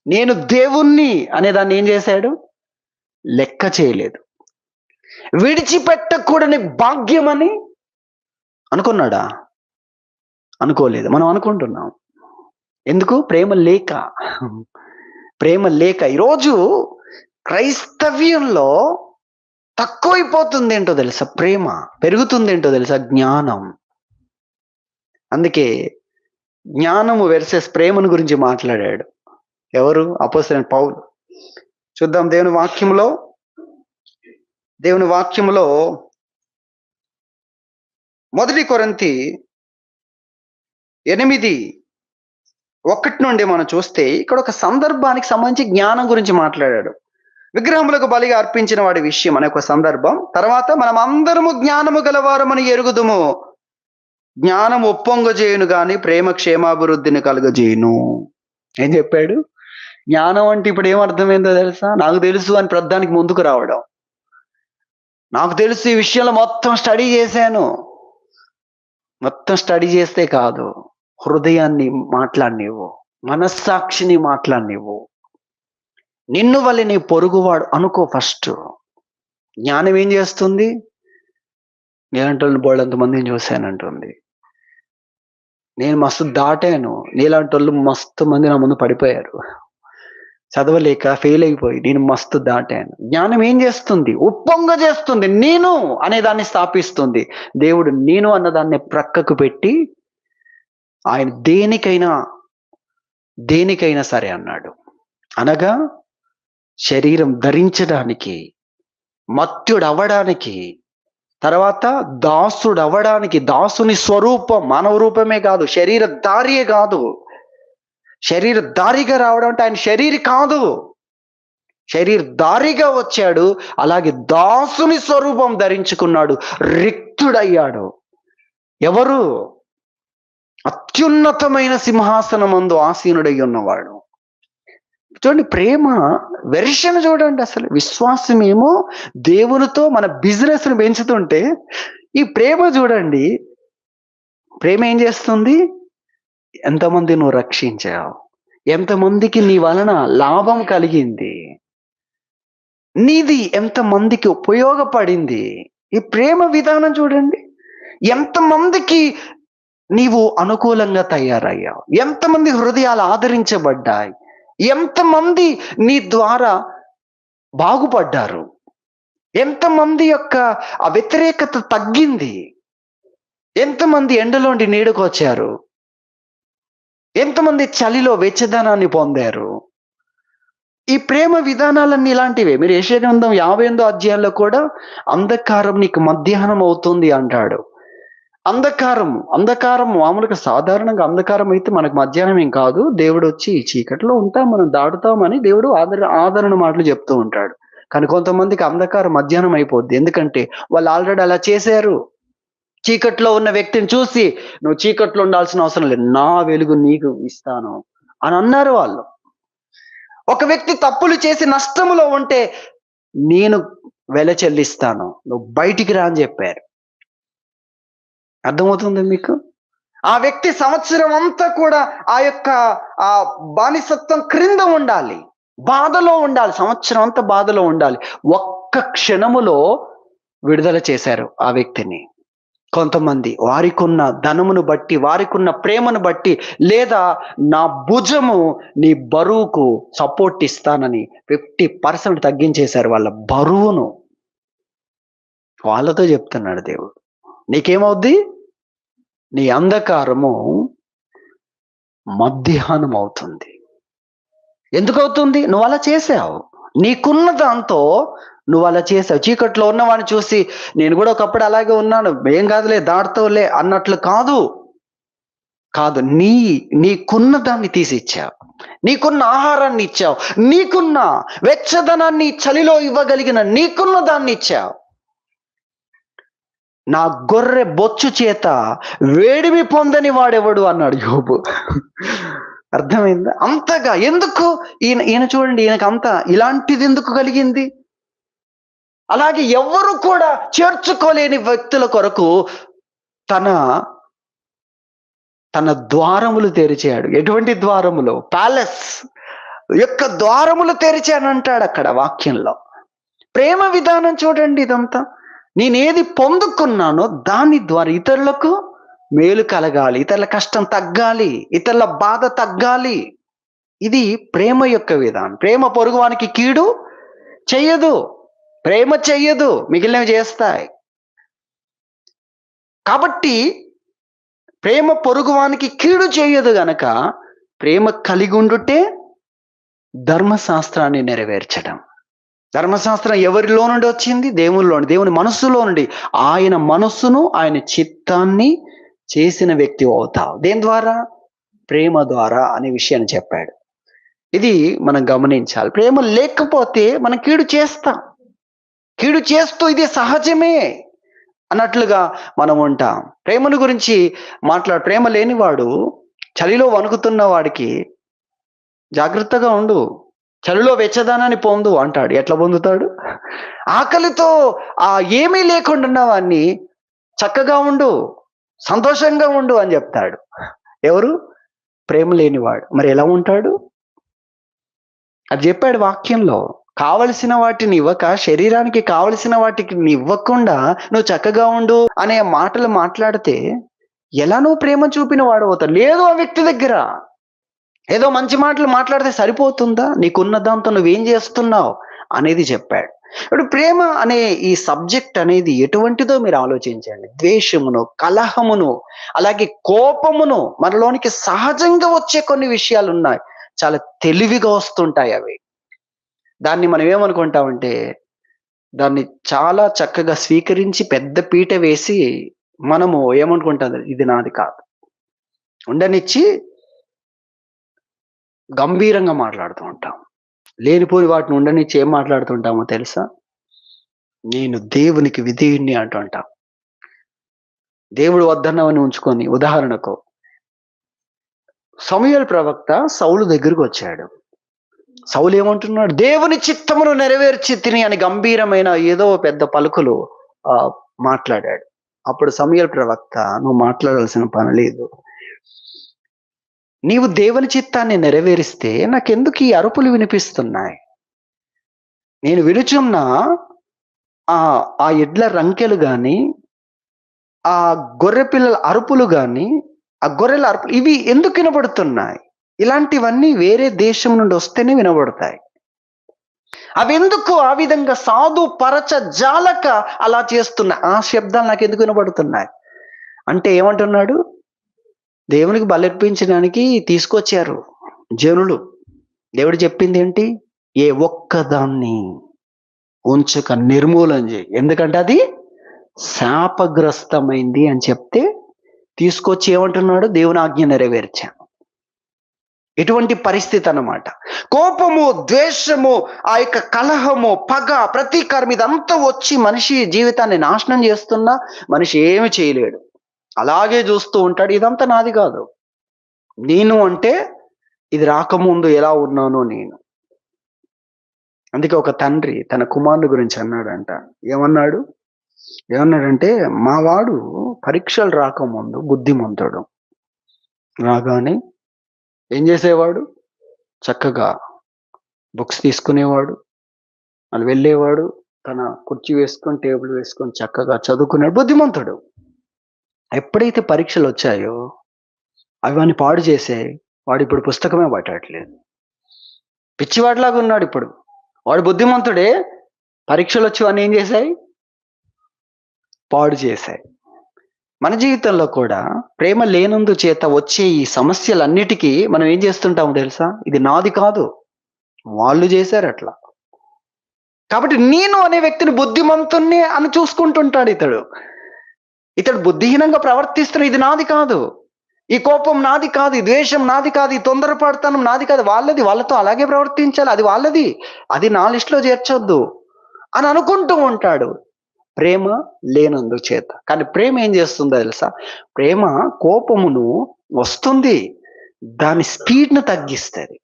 నేను దేవుణ్ణి అనేదాన్ని ఏం చేశాడు? లెక్క చేయలేదు. విడిచిపెట్టకూడని భాగ్యమని అనుకున్నాడా? అనుకోలేదు. మనం అనుకుంటున్నాం. ఎందుకు? ప్రేమ లేక. ప్రేమ లేక. ఈరోజు క్రైస్తవ్యంలో తక్కువైపోతుంది ఏంటో తెలుసా? ప్రేమ. పెరుగుతుంది ఏంటో తెలుసా? జ్ఞానం. అందుకే జ్ఞానము వెర్సెస్ ప్రేమను గురించి మాట్లాడాడు. ఎవరు? అపోస్తలుడైన పౌలు. చూద్దాం దేవుని వాక్యములో 1 కొరింథీ 8:1 నుండి మనం చూస్తే ఇక్కడ ఒక సందర్భానికి సంబంధించి జ్ఞానం గురించి మాట్లాడాడు. విగ్రహములకు బలిగా అర్పించిన వాడి విషయం అనే ఒక సందర్భం. తర్వాత మనం అందరము జ్ఞానము గలవారమని ఎరుగుదుము. జ్ఞానం ఒప్పొంగజేయును గాని ప్రేమ క్షేమాభివృద్ధిని కలుగజేయును. ఏం చెప్పాడు? జ్ఞానం అంటే ఇప్పుడు ఏమర్థమైందో తెలుసా? నాకు తెలుసు అని ప్రధానికి ముందుకు రావడం. నాకు తెలుసు ఈ విషయంలో మొత్తం స్టడీ చేశాను. మొత్తం స్టడీ చేస్తే కాదు, హృదయాన్ని మాట్లాడినివ్వు, మనస్సాక్షిని మాట్లాడినివ్వు. నిన్ను వల్ల నీ పొరుగువాడు అనుకో ఫస్ట్. జ్ఞానం ఏం చేస్తుంది? నీలాంటి బోళ్ళంత మందిని చూశానంటుంది. నేను మస్తు దాటాను. నీలాంటి వాళ్ళు మస్తు మంది నా ముందు పడిపోయారు, చదవలేక ఫెయిల్ అయిపోయి. నేను మస్తు దాటాను. జ్ఞానం ఏం చేస్తుంది? ఉప్పొంగ చేస్తుంది. నేను అనేదాన్ని స్థాపిస్తుంది. దేవుడు నేను అన్నదాన్ని ప్రక్కకు పెట్టి ఆయన దేనికైనా సరే అన్నాడు. అనగా శరీరం ధరించడానికి, మత్యుడు అవ్వడానికి, తర్వాత దాసుడు అవ్వడానికి. దాసుని స్వరూపం మానవ రూపమే కాదు, శరీరధారియే కాదు. శరీరధారిగా రావడం అంటే ఆయన శరీరి కాదు, శరీరధారిగా వచ్చాడు. అలాగే దాసుని స్వరూపం ధరించుకున్నాడు, రిక్తుడయ్యాడు. ఎవరు? అత్యున్నతమైన సింహాసనమందు ఆసీనుడై ఉన్నవాడు. చూడండి, ప్రేమ వెర్షన్ చూడండి. అసలు విశ్వాసం ఏమో దేవునితో మన బిజినెస్ ను పెంచుతుంటే, ఈ ప్రేమ చూడండి. ప్రేమ ఏం చేస్తుంది? ఎంతమంది నువ్వు రక్షించావు, ఎంతమందికి నీ వలన లాభం కలిగింది, నీది ఎంతమందికి ఉపయోగపడింది. ఈ ప్రేమ విధానం చూడండి. ఎంతమందికి నీవు అనుకూలంగా తయారయ్యావు, ఎంతమంది హృదయాలు ఆదరించబడ్డాయి, ఎంతమంది నీ ద్వారా బాగుపడ్డారు, ఎంతమంది యొక్క ఆ వ్యతిరేకత తగ్గింది, ఎంతమంది ఎండలోండి నీడకు వచ్చారు, ఎంతమంది చలిలో వెచ్చదనాన్ని పొందారు. ఈ ప్రేమ విధానాలన్నీ ఇలాంటివే. మీరు యెషయా గ్రంథం 58వ అధ్యాయంలో కూడా అంధకారం నీకు మధ్యాహ్నం అవుతుంది అంటాడు. అంధకారం మామూలుగా సాధారణంగా అంధకారం అయితే మనకు మధ్యాహ్నం ఏం కాదు. దేవుడు వచ్చి చీకట్లో ఉంటాం, మనం దాటుతామని దేవుడు ఆదరణ మాటలు చెప్తూ ఉంటాడు. కానీ కొంతమందికి అంధకారం మధ్యాహ్నం అయిపోద్ది. ఎందుకంటే వాళ్ళు ఆల్రెడీ అలా చేశారు. చీకట్లో ఉన్న వ్యక్తిని చూసి నువ్వు చీకట్లో ఉండాల్సిన అవసరం లేదు, నా వెలుగు నీకు ఇస్తాను అని అన్నారు వాళ్ళు. ఒక వ్యక్తి తప్పులు చేసి నష్టములో ఉంటే నేను వెల చెల్లిస్తాను, నువ్వు బయటికి రా అని చెప్పారు. అర్థమవుతుంది మీకు? ఆ వ్యక్తి సంవత్సరం అంతా కూడా ఆ బానిసత్వం క్రింద ఉండాలి, బాధలో ఉండాలి, సంవత్సరం అంతా బాధలో ఉండాలి. ఒక్క క్షణములో విడుదల చేశారు ఆ వ్యక్తిని. కొంతమంది వారికున్న ధనమును బట్టి, వారికున్న ప్రేమను బట్టి, లేదా నా భుజము నీ బరువుకు సపోర్ట్ ఇస్తానని 50% తగ్గించేశారు వాళ్ళ బరువును. వాళ్ళతో చెప్తున్నాడు దేవుడు. నీకేమవుద్ది? నీ అంధకారము మధ్యాహ్నం అవుతుంది. ఎందుకవుతుంది? నువ్వు అలా చేసావు. నీకున్న దాంతో నువ్వు అలా చేసావు. చీకట్లో ఉన్నవాడిని చూసి నేను కూడా ఒకప్పుడు అలాగే ఉన్నాను, ఏం కాదులే దాటుతావులే అన్నట్లు కాదు. కాదు, నీకున్న దాన్ని తీసి ఇచ్చావు. నీకున్న ఆహారాన్ని ఇచ్చావు. నీకున్న వెచ్చదనాన్ని చలిలో ఇవ్వగలిగిన నీకున్న దాన్ని ఇచ్చావు. నా గొర్రె బొచ్చు చేత వేడిమి పొందని వాడెవడు అన్నాడు యోబు. అర్థమైందా? అంతగా ఎందుకు ఈయన చూడండి, ఈయనకు అంత ఇలాంటిది ఎందుకు కలిగింది? అలాగే ఎవ్వరు కూడా చేర్చుకోలేని వ్యక్తుల కొరకు తన ద్వారములు తెరిచాడు. ఎటువంటి ద్వారములు? ప్యాలెస్ యొక్క ద్వారములు తెరిచానంటాడు అక్కడ వాక్యంలో. ప్రేమ విధానం చూడండి ఇదంతా. నేనేది పొందుకున్నానో దాని ద్వారా ఇతరులకు మేలు కలగాలి, ఇతరుల కష్టం తగ్గాలి, ఇతరుల బాధ తగ్గాలి. ఇది ప్రేమ యొక్క విధానం. ప్రేమ పొరుగువానికి కీడు చెయ్యదు, ప్రేమ చెయ్యదు, మిగిలినవి చేస్తాయి. కాబట్టి ప్రేమ పొరుగువానికి కీడు చేయదు గనక ప్రేమ కలిగి ఉండుటే ధర్మశాస్త్రాన్ని నెరవేర్చడం. ధర్మశాస్త్రం ఎవరిలో నుండి వచ్చింది? దేవునిలో నుండి, దేవుని మనస్సులో నుండి. ఆయన మనస్సును, ఆయన చిత్తాన్ని చేసిన వ్యక్తి అవుతావు. దేని ద్వారా? ప్రేమ ద్వారా అనే విషయాన్ని చెప్పాడు. ఇది మనం గమనించాలి. ప్రేమ లేకపోతే మనం కీడు చేస్తాం. కీడు చేస్తూ ఇది సహజమే అన్నట్లుగా మనం ఉంటాం. ప్రేమను గురించి ప్రేమ లేనివాడు చలిలో వణుకుతున్న వాడికి జాగ్రత్తగా ఉండు, చలిలో వెచ్చదనాన్ని పొందు అంటాడు. ఎట్లా పొందుతాడు? ఆకలితో ఏమీ లేకుండా ఉన్నవాడిని చక్కగా ఉండు, సంతోషంగా ఉండు అని చెప్తాడు. ఎవరు? ప్రేమ లేనివాడు. మరి ఎలా ఉంటాడు? అది చెప్పాడు వాక్యంలో. కావలసిన వాటిని ఇవ్వక, శరీరానికి కావలసిన వాటికి ఇవ్వకుండా నువ్వు చక్కగా ఉండు అనే మాటలు మాట్లాడితే ఎలా నువ్వు ప్రేమ చూపిన వాడు అవుతావు? లేదు ఆ వ్యక్తి దగ్గర. ఏదో మంచి మాటలు మాట్లాడితే సరిపోతుందా? నీకున్న దాంతో నువ్వేం చేస్తున్నావు అనేది చెప్పాడు. ఇప్పుడు ప్రేమ అనే ఈ సబ్జెక్ట్ అనేది ఎటువంటిదో మీరు ఆలోచించండి. ద్వేషమును, కలహమును, అలాగే కోపమును, మనలోనికి సహజంగా వచ్చే కొన్ని విషయాలు ఉన్నాయి. చాలా తెలివిగా వస్తుంటాయి అవి. దాన్ని మనం ఏమనుకుంటామంటే దాన్ని చాలా చక్కగా స్వీకరించి పెద్ద పీట వేసి మనము ఏమనుకుంటాం, ఇది నాది కాదు ఉండనిచ్చి గంభీరంగా మాట్లాడుతూ ఉంటాం. లేనిపోని వాటిని ఉండనిచ్చి ఏం మాట్లాడుతుంటామో తెలుసా? నేను దేవునికి విధేయుణ్ణి అంటుంటాం. దేవుడు వద్దన్నవని ఉంచుకొని, ఉదాహరణకు సమూయేలు ప్రవక్త సౌలు దగ్గరకు వచ్చాడు. సౌలు ఏమంటున్నాడు? దేవుని చిత్తమును నెరవేర్చి తిని అని గంభీరమైన ఏదో పెద్ద పలుకులు మాట్లాడాడు. అప్పుడు సమూయేలు ప్రవక్త, నువ్వు మాట్లాడాల్సిన పని లేదు, నీవు దేవుని చిత్తాన్ని నెరవేరిస్తే నాకెందుకు ఈ అరుపులు వినిపిస్తున్నాయి? నేను వినుచున్న ఆ ఎడ్ల రంకెలు గాని, ఆ గొర్రె పిల్లల అరుపులు గాని, ఆ గొర్రెల అరుపులు ఇవి ఎందుకు వినబడుతున్నాయి? ఇలాంటివన్నీ వేరే దేశం నుండి వస్తేనే వినబడతాయి. అవి ఎందుకు ఆ విధంగా సాధు పరచ జాలక అలా చేస్తున్నాయి? ఆ శబ్దాలు నాకు ఎందుకు వినబడుతున్నాయి అంటే ఏమంటున్నాడు? దేవునికి బలర్పించడానికి తీసుకొచ్చారు జనులు. దేవుడు చెప్పింది ఏంటి? ఏ ఒక్కదాన్ని ఉంచక నిర్మూలన చేయి, ఎందుకంటే అది శాపగ్రస్తమైంది అని చెప్తే తీసుకొచ్చి ఏమంటున్నాడు? దేవుని ఆజ్ఞ నెరవేర్చాను. ఎటువంటి పరిస్థితి అన్నమాట. కోపము, ద్వేషము, ఆ యొక్క కలహము, పగ, ప్రతీకారం ఇదంతా వచ్చి మనిషి జీవితాన్ని నాశనం చేస్తున్నా మనిషి ఏమి చేయలేడు. అలాగే చూస్తూ ఉంటాడు. ఇదంతా నాది కాదు, నేను అంటే ఇది రాకముందు ఎలా ఉన్నానో నేను. అందుకే ఒక తండ్రి తన కుమారుని గురించి అన్నాడంట. ఏమన్నాడంటే, మా వాడు పరీక్షలు రాకముందు బుద్ధిమంతుడు, రాగానే ఏం చేసేవాడు? చక్కగా బుక్స్ తీసుకునేవాడు, వాళ్ళు వెళ్ళేవాడు, తన కుర్చీ వేసుకొని టేబుల్ వేసుకొని చక్కగా చదువుకునేవాడు, బుద్ధిమంతుడు. ఎప్పుడైతే పరీక్షలు వచ్చాయో అవి వాడిని పాడు చేసాయి. వాడు ఇప్పుడు పుస్తకమే పట్టట్లేదు. పిచ్చివాడిలాగా ఉన్నాడు ఇప్పుడు. వాడు బుద్ధిమంతుడే. పరీక్షలు వచ్చి వాడిని ఏం చేశాయి? పాడు చేశాయి. మన జీవితంలో కూడా ప్రేమ లేనందు చేత వచ్చే ఈ సమస్యలన్నిటికీ మనం ఏం చేస్తుంటాము తెలుసా? ఇది నాది కాదు, వాళ్ళు చేశారు అట్లా. కాబట్టి నేను అనే వ్యక్తిని బుద్ధిమంతుణ్ణి అని చూసుకుంటుంటాడు ఇతడు. ఇతడు బుద్ధిహీనంగా ప్రవర్తిస్తున్న ఇది నాది కాదు, ఈ కోపం నాది కాదు, ఈ ద్వేషం నాది కాదు, ఈ తొందరపడతనం నాది కాదు, వాళ్ళది. వాళ్ళతో అలాగే ప్రవర్తించాలి, అది వాళ్ళది, అది నా లిస్టులో చేర్చొద్దు అని అనుకుంటూ ఉంటాడు ప్రేమ లేనందు చేత. కానీ ప్రేమ ఏం చేస్తుందో తెలుసా? ప్రేమ కోపమును వస్తుంది, దాని స్పీడ్ను తగ్గిస్తుంది.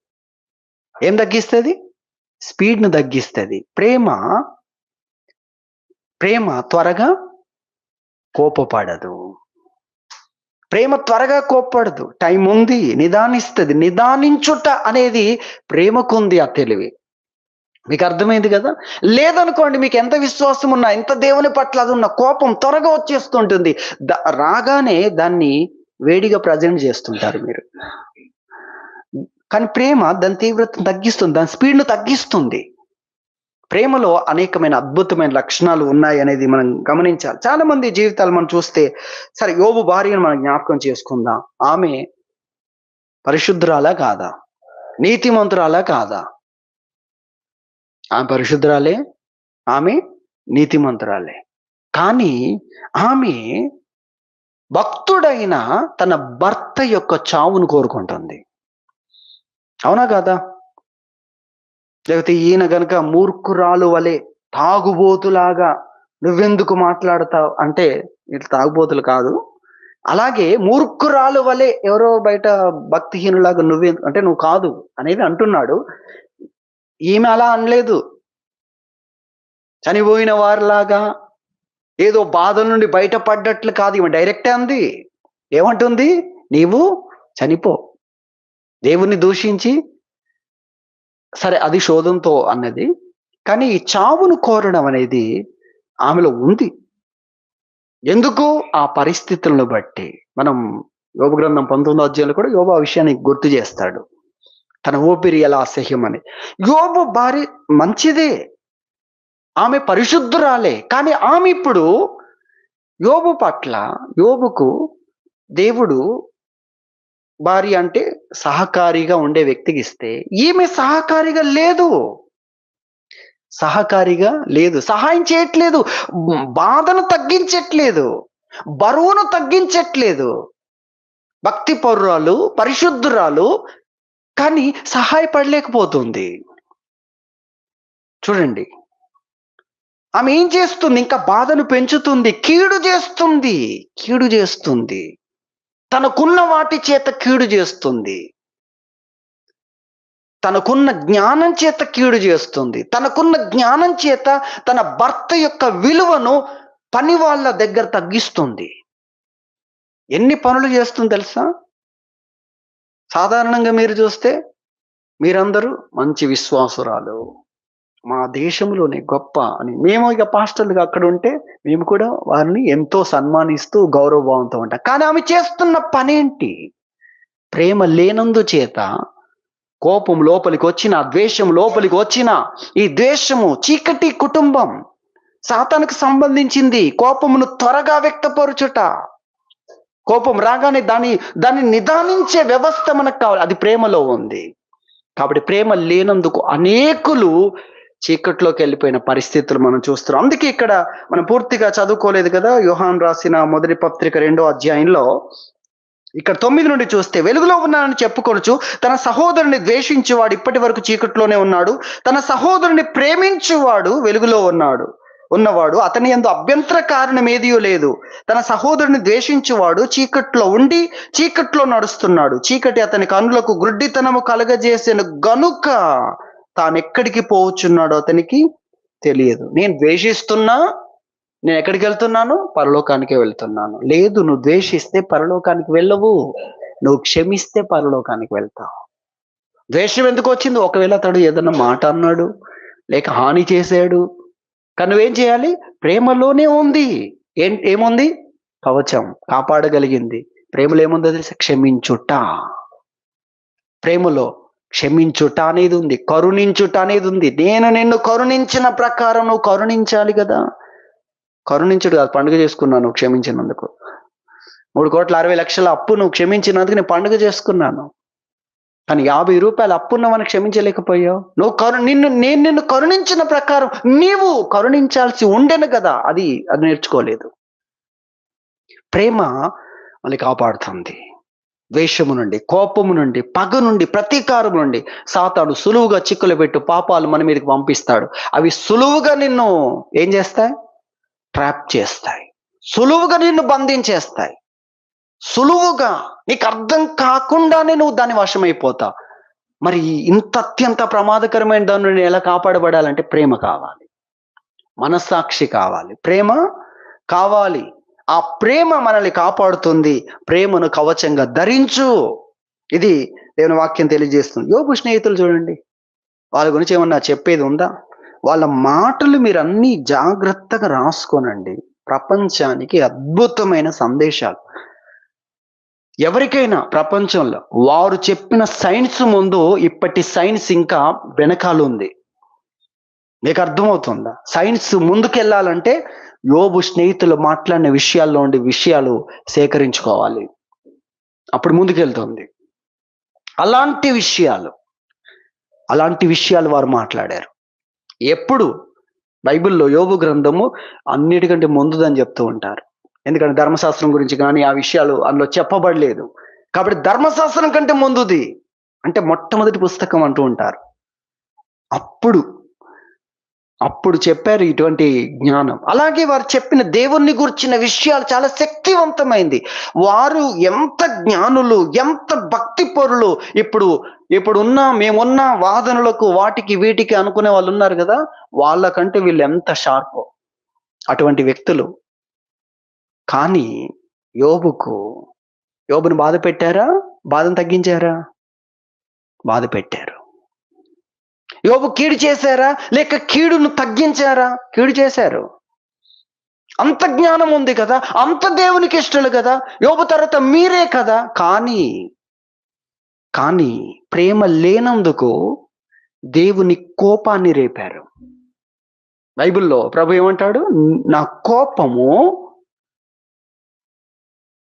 ఏం తగ్గిస్తుంది? స్పీడ్ను తగ్గిస్తుంది. ప్రేమ త్వరగా కోపపడదు. ప్రేమ త్వరగా కోప్పడదు. టైం ఉంది, నిదానిస్తుంది. నిదానించుట అనేది ప్రేమకుంది ఆ తెలివి. మీకు అర్థమైంది కదా? లేదనుకోండి, మీకు ఎంత విశ్వాసం ఉన్నా, ఎంత దేవుని పట్ల అది ఉన్న కోపం త్వరగా వచ్చేస్తుంటుంది. రాగానే దాన్ని వేడిగా ప్రజెంట్ చేస్తుంటారు మీరు. కానీ ప్రేమ దాని తీవ్రతను తగ్గిస్తుంది, దాని స్పీడ్ను తగ్గిస్తుంది. ప్రేమలో అనేకమైన అద్భుతమైన లక్షణాలు ఉన్నాయి అనేది మనం గమనించాలి. చాలా మంది జీవితాలు మనం చూస్తే, సరే యోబు భార్యను మనం జ్ఞాపకం చేసుకుందాం. ఆమె పరిశుద్ధురాలా కాదా? నీతిమంతురాలా కాదా? ఆమె పరిశుద్ధురాలే, ఆమె నీతిమంతురాలే. కానీ ఆమె భక్తుడైన తన భర్త యొక్క చావును కోరుకుంటుంది. అవునా కాదా? లేకపోతే ఈయన గనక మూర్ఖురాలు వలె తాగుబోతులాగా నువ్వెందుకు మాట్లాడతావు అంటే, ఇట్లా తాగుబోతులు కాదు, అలాగే మూర్ఖురాలు వలె ఎవరో బయట భక్తిహీనులాగా నువ్వే అంటే నువ్వు కాదు అనేది అంటున్నాడు. ఈమె అలా అనలేదు. చనిపోయిన వారిలాగా ఏదో బాధల నుండి బయటపడ్డట్లు కాదు, ఈమె డైరెక్టే అంది. ఏమంటుంది? నీవు చనిపో. దేవుణ్ణి దూషించి, సరే అది శోధంతో అన్నది, కానీ ఈ చావును కోరడం అనేది ఆమెలో ఉంది. ఎందుకు? ఆ పరిస్థితులను బట్టి. మనం యోబు గ్రంథం 19వ అధ్యాయంలో కూడా యోబు ఆ విషయాన్ని గుర్తు చేస్తాడు, తన ఊపిరి ఎలా అసహ్యమని. యోబు భార్య మంచిదే, ఆమె పరిశుద్ధురాలే. కానీ ఆమె ఇప్పుడు యోబు పట్ల, యోబుకు దేవుడు భార్య అంటే సహకారిగా ఉండే వ్యక్తికి ఇస్తే, ఈమె సహకారిగా లేదు, సహాయం చేయట్లేదు, బాధను తగ్గించట్లేదు, బరువును తగ్గించట్లేదు. భక్తి పరురాలు, పరిశుద్ధురాలు, కానీ సహాయపడలేకపోతుంది. చూడండి, ఆమె ఏం చేస్తుంది? ఇంకా బాధను పెంచుతుంది, కీడు చేస్తుంది, తనకున్న వాటి చేత కీడు చేస్తుంది, తనకున్న జ్ఞానం చేత కీడు చేస్తుంది, తనకున్న జ్ఞానం చేత తన భర్త యొక్క విలువను పని వాళ్ళ దగ్గర తగ్గిస్తుంది. ఎన్ని పనులు చేస్తుంది తెలుసా? సాధారణంగా మీరు చూస్తే, మీరందరూ మంచి విశ్వాసురాలు, మా దేశంలోనే గొప్ప అని మేము ఇక పాస్టర్లుగా అక్కడ ఉంటే మేము కూడా వారిని ఎంతో సన్మానిస్తూ గౌరవభావంతో ఉంటాం. కానీ ఆమె చేస్తున్న పనేంటి? ప్రేమ లేనందు చేత కోపం లోపలికి వచ్చిన, ద్వేషం లోపలికి వచ్చిన, ఈ ద్వేషము చీకటి కుటుంబం, సాతానుకు సంబంధించింది. కోపమును త్వరగా వ్యక్తపరచుట, కోపం రాగానే దాన్ని నిదానించే వ్యవస్థ మనకు కావాలి, అది ప్రేమలో ఉంది. కాబట్టి ప్రేమ లేనందుకు అనేకులు చీకట్లోకి వెళ్ళిపోయిన పరిస్థితులు మనం చూస్తున్నాం. అందుకే ఇక్కడ మనం పూర్తిగా చదువుకోలేదు కదా, యోహాను రాసిన మొదటి పత్రిక 2వ అధ్యాయంలో ఇక్కడ 9 నుండి చూస్తే, వెలుగులో ఉన్నానని చెప్పుకొనుచు తన సహోదరుని ద్వేషించువాడు ఇప్పటి వరకు చీకట్లోనే ఉన్నాడు, తన సహోదరుని ప్రేమించువాడు వెలుగులో ఉన్నవాడు అతని యందు అభ్యంతర కారణం ఏదియో లేదు. తన సహోదరుని ద్వేషించువాడు చీకట్లో ఉండి చీకట్లో నడుస్తున్నాడు, చీకటి అతని కన్నులకు గ్రుడ్డితనము కలగజేసిన గనుక తానెక్కడికి పోవచ్చున్నాడో అతనికి తెలియదు. నేను ద్వేషిస్తున్నా, నేను ఎక్కడికి వెళ్తున్నాను? పరలోకానికే వెళ్తున్నాను. లేదు, నువ్వు ద్వేషిస్తే పరలోకానికి వెళ్ళవు, నువ్వు క్షమిస్తే పరలోకానికి వెళ్తావు. ద్వేషం ఎందుకు వచ్చింది? ఒకవేళ అతడు ఏదన్నా మాట అన్నాడు, లేక హాని చేశాడు, కానీ నువ్వేం చేయాలి? ప్రేమలోనే ఉంది. ఏముంది? కవచం కాపాడగలిగింది. ప్రేమలో ఏముందో తెలుసా? క్షమించుట. ప్రేమలో క్షమించుట అనేది ఉంది, కరుణించుట అనేది ఉంది. నేను నిన్ను కరుణించిన ప్రకారం నువ్వు కరుణించాలి కదా. కరుణించుడు కాదు, పండుగ చేసుకున్నాను నువ్వు క్షమించినందుకు. 3,60,00,000 అప్పు నువ్వు క్షమించినందుకు నేను పండుగ చేసుకున్నాను. కానీ ₹50 అప్పున్నవని క్షమించలేకపోయావు. నేను నిన్ను కరుణించిన ప్రకారం నీవు కరుణించాల్సి ఉండెను కదా. అది నేర్చుకోలేదు. ప్రేమ మనల్ని కాపాడుతుంది. ద్వేషము నుండి, కోపము నుండి, పగ నుండి, ప్రతీకారం నుండి. సాతాను సులువుగా చిక్కులు పెట్టు పాపాలు మన మీదకి పంపిస్తాడు. అవి సులువుగా నిన్ను ఏం చేస్తాయి? ట్రాప్ చేస్తాయి. సులువుగా నిన్ను బంధించేస్తాయి. సులువుగా నీకు అర్థం కాకుండానే నువ్వు దాని వశమైపోతావు. మరి ఇంత అత్యంత ప్రమాదకరమైన దాని నుండి ఎలా కాపాడబడాలంటే ప్రేమ కావాలి, మనస్సాక్షి కావాలి, ప్రేమ కావాలి. ఆ ప్రేమ మనల్ని కాపాడుతుంది. ప్రేమను కవచంగా ధరించు. ఇది దేవుని వాక్యం తెలియజేస్తుంది. యోబు స్నేహితులు చూడండి, వాళ్ళ గురించి ఏమన్నా చెప్పేది ఉందా? వాళ్ళ మాటలు మీరు అన్ని జాగ్రత్తగా రాసుకోనండి. ప్రపంచానికి అద్భుతమైన సందేశాలు. ఎవరికైనా ప్రపంచంలో వారు చెప్పిన సైన్స్ ముందు ఇప్పటి సైన్స్ ఇంకా వెనకాల ఉంది. మీకు అర్థమవుతుందా? సైన్స్ ముందుకెళ్ళాలంటే యోబు స్నేహితులు మాట్లాడిన విషయాల్లో ఉండి విషయాలు సేకరించుకోవాలి, అప్పుడు ముందుకెళ్తుంది. అలాంటి విషయాలు వారు మాట్లాడారు. ఎప్పుడు బైబిల్లో యోబు గ్రంథము అన్నిటికంటే ముందుదని చెప్తూ ఉంటారు. ఎందుకంటే ధర్మశాస్త్రం గురించి కానీ ఆ విషయాలు అందులో చెప్పబడలేదు కాబట్టి ధర్మశాస్త్రం కంటే ముందుది అంటే మొట్టమొదటి పుస్తకం అంటూ ఉంటారు. అప్పుడు చెప్పారు ఇటువంటి జ్ఞానం. అలాగే వారు చెప్పిన దేవుణ్ణి గురించిన విషయాలు చాలా శక్తివంతమైంది. వారు ఎంత జ్ఞానులు, ఎంత భక్తి పరులు. మేమున్న వాదనలకు వాటికి వీటికి అనుకునే వాళ్ళు ఉన్నారు కదా, వాళ్ళకంటే వీళ్ళు ఎంత షార్పో అటువంటి వ్యక్తులు. కానీ యోబుని బాధ పెట్టారా? బాధను తగ్గించారా? బాధ పెట్టారు. యోబు కీడు చేశారా లేక కీడును తగ్గించారా? కీడు చేశారు. అంత జ్ఞానం ఉంది కదా, అంత దేవునికి ఇష్టలు కదా, యోబు తర్వాత మీరే కదా. కానీ ప్రేమ లేనందుకు దేవుని కోపాన్ని రేపారు. బైబిల్లో ప్రభు ఏమంటాడు? నా కోపము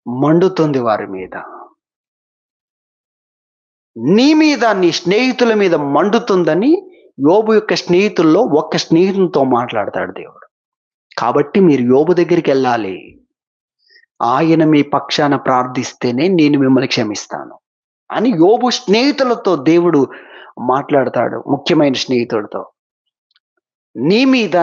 మండుతుంది వారి మీద, నీ మీద, నీ స్నేహితుల మీద మండుతుందని యోబు యొక్క స్నేహితుల్లో ఒక్క స్నేహితునితో మాట్లాడతాడు దేవుడు. కాబట్టి మీరు యోబు దగ్గరికి వెళ్ళాలి. ఆయన మీ పక్షాన ప్రార్థిస్తేనే నేను మిమ్మల్ని క్షమిస్తాను అని యోబు స్నేహితులతో దేవుడు మాట్లాడతాడు. ముఖ్యమైన స్నేహితుడితో, నీ మీద,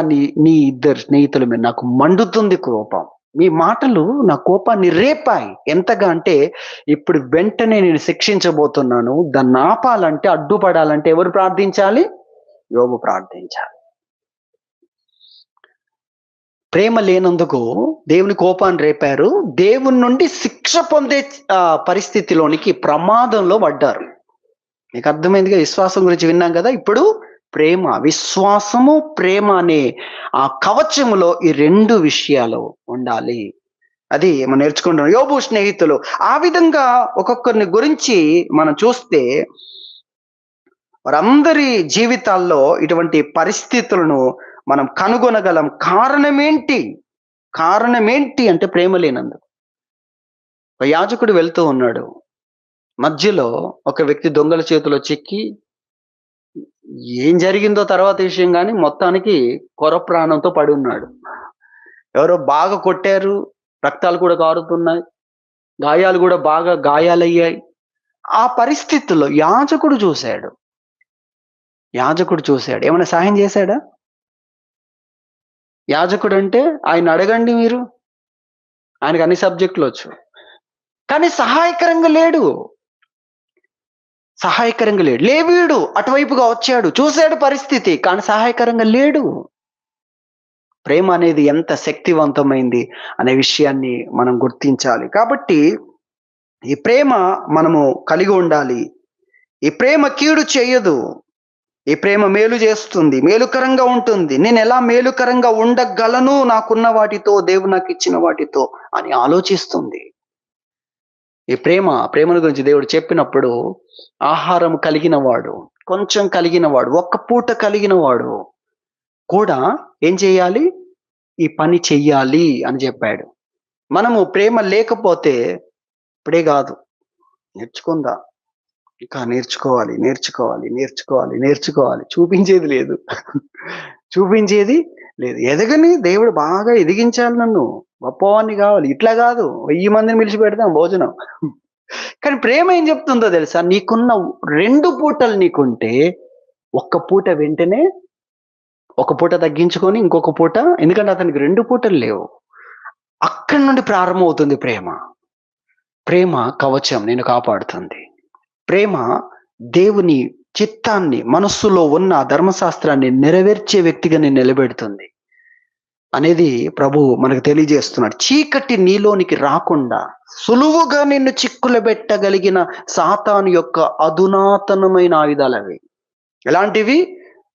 నీ ఇద్దరు స్నేహితుల మీద నాకు మండుతుంది కోపం. మీ మాటలు నా కోపాన్ని రేపాయి. ఎంతగా అంటే ఇప్పుడు వెంటనే నేను శిక్షించబోతున్నాను. దాన్ని ఆపాలంటే, అడ్డుపడాలంటే ఎవరు ప్రార్థించాలి? యోబు ప్రార్థించాలి. ప్రేమ లేనందుకు దేవుని కోపాన్ని రేపారు. దేవుని నుండి శిక్ష పొందే పరిస్థితిలోనికి, ప్రమాదంలో పడ్డారు. మీకు అర్థమైందిగా? విశ్వాసం గురించి విన్నాం కదా. ఇప్పుడు ప్రేమ, విశ్వాసము, ప్రేమ అనే ఆ కవచములో ఈ రెండు విషయాలు ఉండాలి. అది మనం నేర్చుకుంటున్నాం. యోబు స్నేహితులు ఆ విధంగా ఒక్కొక్కరిని గురించి మనం చూస్తే వారందరి జీవితాల్లో ఇటువంటి పరిస్థితులను మనం కనుగొనగలం. కారణమేంటి అంటే ప్రేమ లేనందుకు. ఒక యాజకుడు వెళ్తూ ఉన్నాడు, మధ్యలో ఒక వ్యక్తి దొంగల చేతిలో చిక్కి, ఏం జరిగిందో తర్వాత విషయం కానీ మొత్తానికి కొర ప్రాణంతో పడి ఉన్నాడు. ఎవరో బాగా కొట్టారు, రక్తాలు కూడా కారుతున్నాయి, గాయాలు కూడా బాగా గాయాలయ్యాయి. ఆ పరిస్థితుల్లో యాజకుడు చూశాడు. ఏమైనా సహాయం చేశాడా? యాజకుడు అంటే ఆయన అడగండి మీరు, ఆయనకు అన్ని సబ్జెక్టులు వచ్చు, కానీ సహాయకరంగా లేడు. లేవీయుడు అటువైపుగా వచ్చాడు, చూశాడు పరిస్థితి, కానీ సహాయకరంగా లేడు. ప్రేమ అనేది ఎంత శక్తివంతమైంది అనే విషయాన్ని మనం గుర్తించాలి. కాబట్టి ఈ ప్రేమ మనము కలిగి ఉండాలి. ఈ ప్రేమ కీడు చేయదు. ఈ ప్రేమ మేలు చేస్తుంది, మేలుకరంగా ఉంటుంది. నేను ఎలా మేలుకరంగా ఉండగలను నాకున్న వాటితో, దేవుడు నాకు ఇచ్చిన వాటితో అని ఆలోచిస్తుంది. ఈ ప్రేమను గురించి దేవుడు చెప్పినప్పుడు ఆహారం కలిగిన వాడు, కొంచెం కలిగిన వాడు, ఒక్క పూట కలిగిన వాడు కూడా ఏం చేయాలి? ఈ పని చెయ్యాలి అని చెప్పాడు. మనము ప్రేమ లేకపోతే ఇప్పుడే కాదు, నేర్చుకుందాం. ఇంకా నేర్చుకోవాలి, నేర్చుకోవాలి, నేర్చుకోవాలి, నేర్చుకోవాలి. చూపించేది లేదు. చూపించేది లేదు. ఎదగని దేవుడు బాగా ఎదిగించాలి నన్ను. గొప్పవాడిని కావాలి. ఇట్లా కాదు 1000 మందిని పిలిచిపెడతాం భోజనం. కానీ ప్రేమ ఏం చెప్తుందో తెలుసా? నీకున్న 2 పూటలు నీకుంటే, ఒక్క పూట వెంటనే ఒక పూట తగ్గించుకొని ఇంకొక పూట, ఎందుకంటే అతనికి 2 పూటలు లేవు. అక్కడి నుండి ప్రారంభమవుతుంది ప్రేమ. ప్రేమ కవచం నిన్ను కాపాడుతుంది. ప్రేమ దేవుని చిత్తాన్ని, మనస్సులో ఉన్న ధర్మశాస్త్రాన్ని నెరవేర్చే వ్యక్తిగా నిన్ను నిలబెడుతుంది అనేది ప్రభువు మనకు తెలియజేస్తున్నాడు. చీకటి నీలోనికి రాకుండా సులువుగా నిన్ను చిక్కులబెట్టగలిగిన సాతాను యొక్క అధునాతనమైన ఆయుధాలవి. ఎలాంటివి?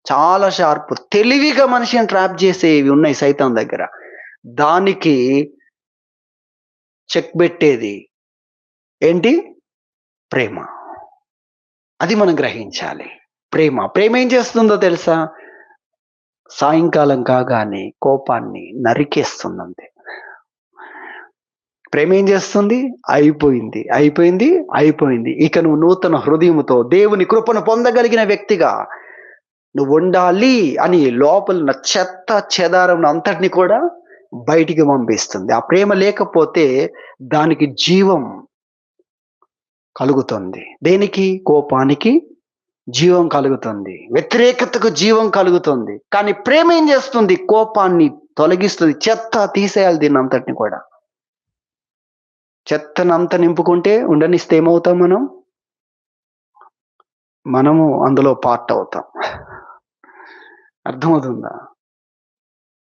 చాలా షార్ప్, తెలివిగా మనిషిని ట్రాప్ చేసేవి ఉన్నాయి సైతాన్ దగ్గర. దానికి చెక్ పెట్టేది ఏంటి? ప్రేమ. అది మనం గ్రహించాలి. ప్రేమ ఏం చేస్తుందో తెలుసా? సాయంకాలం కాగానే కోపాన్ని నరికేస్తుందంతే. ప్రేమ ఏం చేస్తుంది? అయిపోయింది, అయిపోయింది, అయిపోయింది. ఇక నువ్వు నూతన హృదయముతో దేవుని కృపను పొందగలిగిన వ్యక్తిగా నువ్వు ఉండాలి అని లోపల చెత్త చెదారం అంతటిని కూడా బయటికి పంపిస్తుంది. ఆ ప్రేమ లేకపోతే దానికి జీవం కలుగుతుంది. దేనికి? కోపానికి జీవం కలుగుతుంది, వ్యతిరేకతకు జీవం కలుగుతుంది. కానీ ప్రేమ ఏం చేస్తుంది? కోపాన్ని తొలగిస్తుంది. చెత్త తీసేయాలి దీన్ని అంతటిని కూడా. చెత్తనంతా నింపుకుంటే ఉండనిస్తే ఏమవుతాం మనం? మనము అందులో పార్ట్ అవుతాం. అర్థమవుతుందా?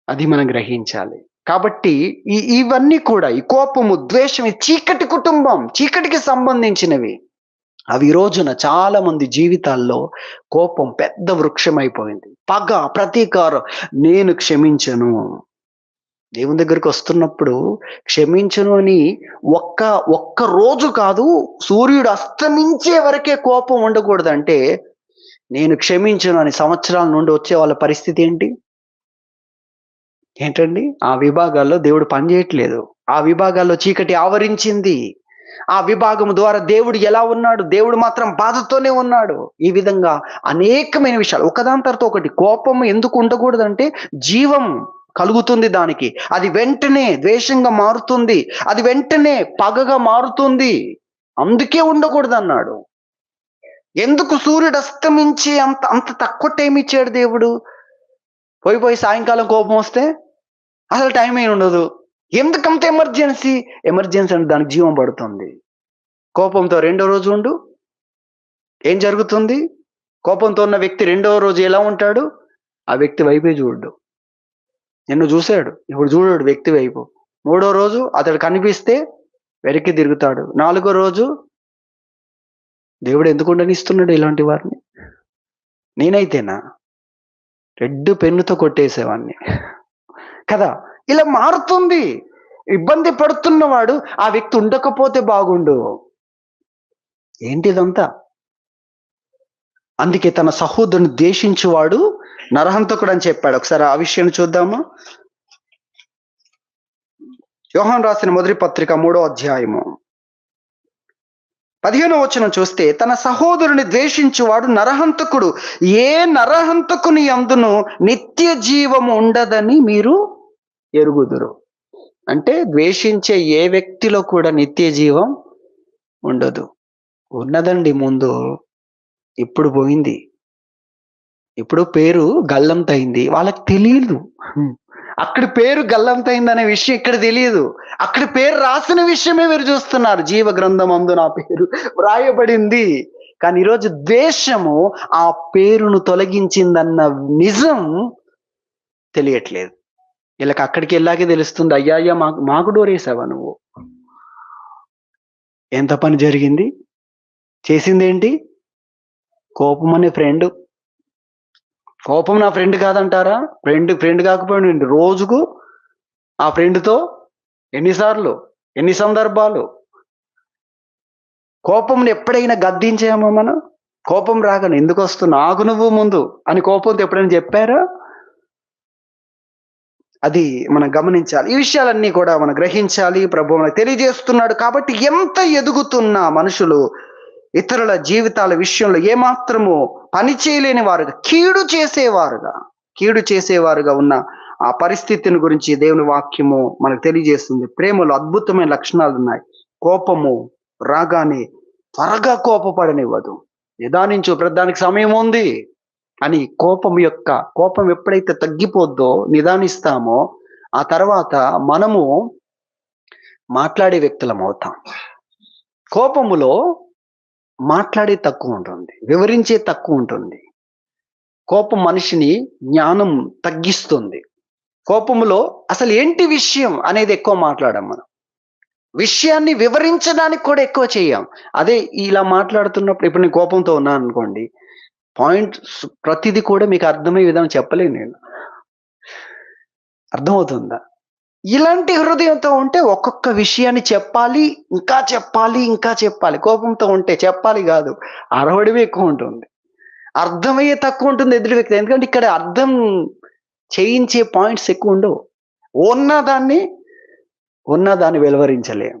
అది మనం గ్రహించాలి. కాబట్టి ఇవన్నీ కూడా, ఈ కోపము, ద్వేషం, ఈ చీకటి కుటుంబం, చీకటికి సంబంధించినవి. అవి ఈ రోజున చాలా మంది జీవితాల్లో కోపం పెద్ద వృక్షం అయిపోయింది. పగ, ప్రతీకారం. నేను క్షమించను. దేవుని దగ్గరికి వస్తున్నప్పుడు క్షమించను అని ఒక్క రోజు కాదు, సూర్యుడు అస్తమించే వరకే కోపం ఉండకూడదంటే, నేను క్షమించను అని సంవత్సరాల నుండి వచ్చే వాళ్ళ పరిస్థితి ఏంటి? ఏంటండి? ఆ విభాగాల్లో దేవుడు పనిచేయట్లేదు. ఆ విభాగాల్లో చీకటి ఆవరించింది. ఆ విభాగం ద్వారా దేవుడు ఎలా ఉన్నాడు? దేవుడు మాత్రం బాధతోనే ఉన్నాడు. ఈ విధంగా అనేకమైన విషయాలు ఒకదాని తర్వాత ఒకటి. కోపం ఎందుకు ఉండకూడదంటే జీవం కలుగుతుంది దానికి. అది వెంటనే ద్వేషంగా మారుతుంది. అది వెంటనే పగగా మారుతుంది. అందుకే ఉండకూడదు అన్నాడు. ఎందుకు సూర్యుడు అస్తమించి అంత అంత తక్కువ టైం ఇచ్చాడు దేవుడు? పోయి సాయంకాలం కోపం వస్తే అసలు టైం ఏమి ఉండదు. ఎందుకంత ఎమర్జెన్సీ? ఎమర్జెన్సీ అంటే దానికి జీవం పడుతుంది. కోపంతో రెండో రోజు ఉండు, ఏం జరుగుతుంది? కోపంతో ఉన్న వ్యక్తి రెండవ రోజు ఎలా ఉంటాడు? ఆ వ్యక్తి వైపే చూడు. నిన్ను చూశాడు, ఇప్పుడు చూడడు వ్యక్తి వైపు. మూడో రోజు అతడు కనిపిస్తే వెనక్కి తిరుగుతాడు. నాలుగో రోజు దేవుడు ఎందుకు ఉండనిస్తున్నాడు ఇలాంటి వారిని? నేనైతేనా రెడ్ పెన్నుతో కొట్టేసేవాడిని కదా. ఇలా మారుతుంది. ఇబ్బంది పడుతున్నవాడు ఆ వ్యక్తి ఉండకపోతే బాగుండు. ఏంటిదంతా? అందుకే తన సహోదరుని ద్వేషించువాడు నరహంతకుడు అని చెప్పాడు. ఒకసారి ఆ విషయాన్ని చూద్దాము. యోహాను రాసిన మొదటి పత్రిక 3వ అధ్యాయము 15వ వచనం చూస్తే, తన సహోదరుని ద్వేషించువాడు నరహంతకుడు. ఏ నరహంతకుని యందును నిత్య జీవము ఉండదని మీరు ఎరుగుదురు. అంటే ద్వేషించే ఏ వ్యక్తిలో కూడా నిత్య జీవం ఉండదు. ఉన్నదండి ముందు, ఇప్పుడు పోయింది. ఇప్పుడు పేరు గల్లంతైంది. వాళ్ళకి తెలియదు. అక్కడ పేరు గల్లంతైంది అనే విషయం ఇక్కడ తెలియదు. అక్కడ పేరు రాసిన విషయమే మీరు చూస్తున్నారు. జీవ గ్రంథం అందు నా పేరు వ్రాయబడింది. కానీ ఈరోజు ద్వేషము ఆ పేరును తొలగించిందన్న నిజం తెలియట్లేదు. వీళ్ళకి అక్కడికి వెళ్ళాకే తెలుస్తుంది. అయ్యా మాకు డోరేసావా నువ్వు? ఎంత పని జరిగింది? చేసిందేంటి? కోపం అనే ఫ్రెండ్ కోపం నా ఫ్రెండ్ కాదంటారా? ఫ్రెండ్ కాకపోయినండి రోజుకు ఆ ఫ్రెండ్‌తో ఎన్ని సార్లు, ఎన్ని సందర్భాలు కోపంని ఎప్పుడైనా గద్దించామా మనం? కోపం రాగానే ఎందుకొస్తున్నావు? ఆగు నువ్వు ముందు అని కోపంతో ఎప్పుడైనా చెప్పారా? అది మనం గమనించాలి. ఈ విషయాలన్నీ కూడా మనం గ్రహించాలి. ప్రభువు మనకు తెలియజేస్తున్నాడు. కాబట్టి ఎంత ఎదుగుతున్నా మనుషులు ఇతరుల జీవితాల విషయంలో ఏమాత్రము పని చేయలేని వారుగా, కీడు చేసేవారుగా ఉన్న ఆ పరిస్థితిని గురించి దేవుని వాక్యము మనకు తెలియజేస్తుంది. ప్రేమలో అద్భుతమైన లక్షణాలున్నాయి. కోపము రాగానే త్వరగా కోపపడనివ్వదు. నిదానించు, దానికి సమయం ఉంది అని కోపం ఎప్పుడైతే తగ్గిపోద్దో, నిదానిస్తామో, ఆ తర్వాత మనము మాట్లాడే వ్యక్తులమవుతాం. కోపములో మాట్లాడేది తక్కువుంటుంది. వివరించేది తక్కువుంటుంది. కోపం మనిషిని జ్ఞానం తగ్గిస్తుంది. కోపములో అసలు ఏంటి విషయం అనేది ఎక్కువ మాట్లాడం మనం. విషయాన్ని వివరించడానికి కూడా ఎక్కువ చెయ్యం. అదే ఇలా మాట్లాడుతున్నప్పుడు ఇప్పుడు నేను కోపంతో ఉన్నాననుకోండి, ప్రతిది కూడా మీకు అర్థమయ్యే విధంగా చెప్పలేను నేను. అర్థమవుతుందా? ఇలాంటి హృదయంతో ఉంటే ఒక్కొక్క విషయాన్ని చెప్పాలి, ఇంకా చెప్పాలి, ఇంకా చెప్పాలి. కోపంతో ఉంటే చెప్పాలి గాదు, అరవడమే ఎక్కువుంటుంది. అర్థమయ్యే తక్కువుంటుంది ఎదుటి వ్యక్తి. ఎందుకంటే ఇక్కడ అర్థం చేయించే పాయింట్స్ ఎక్కువుండవు. ఉన్నదాన్ని, ఉన్నదాన్ని వెలువరించలేం.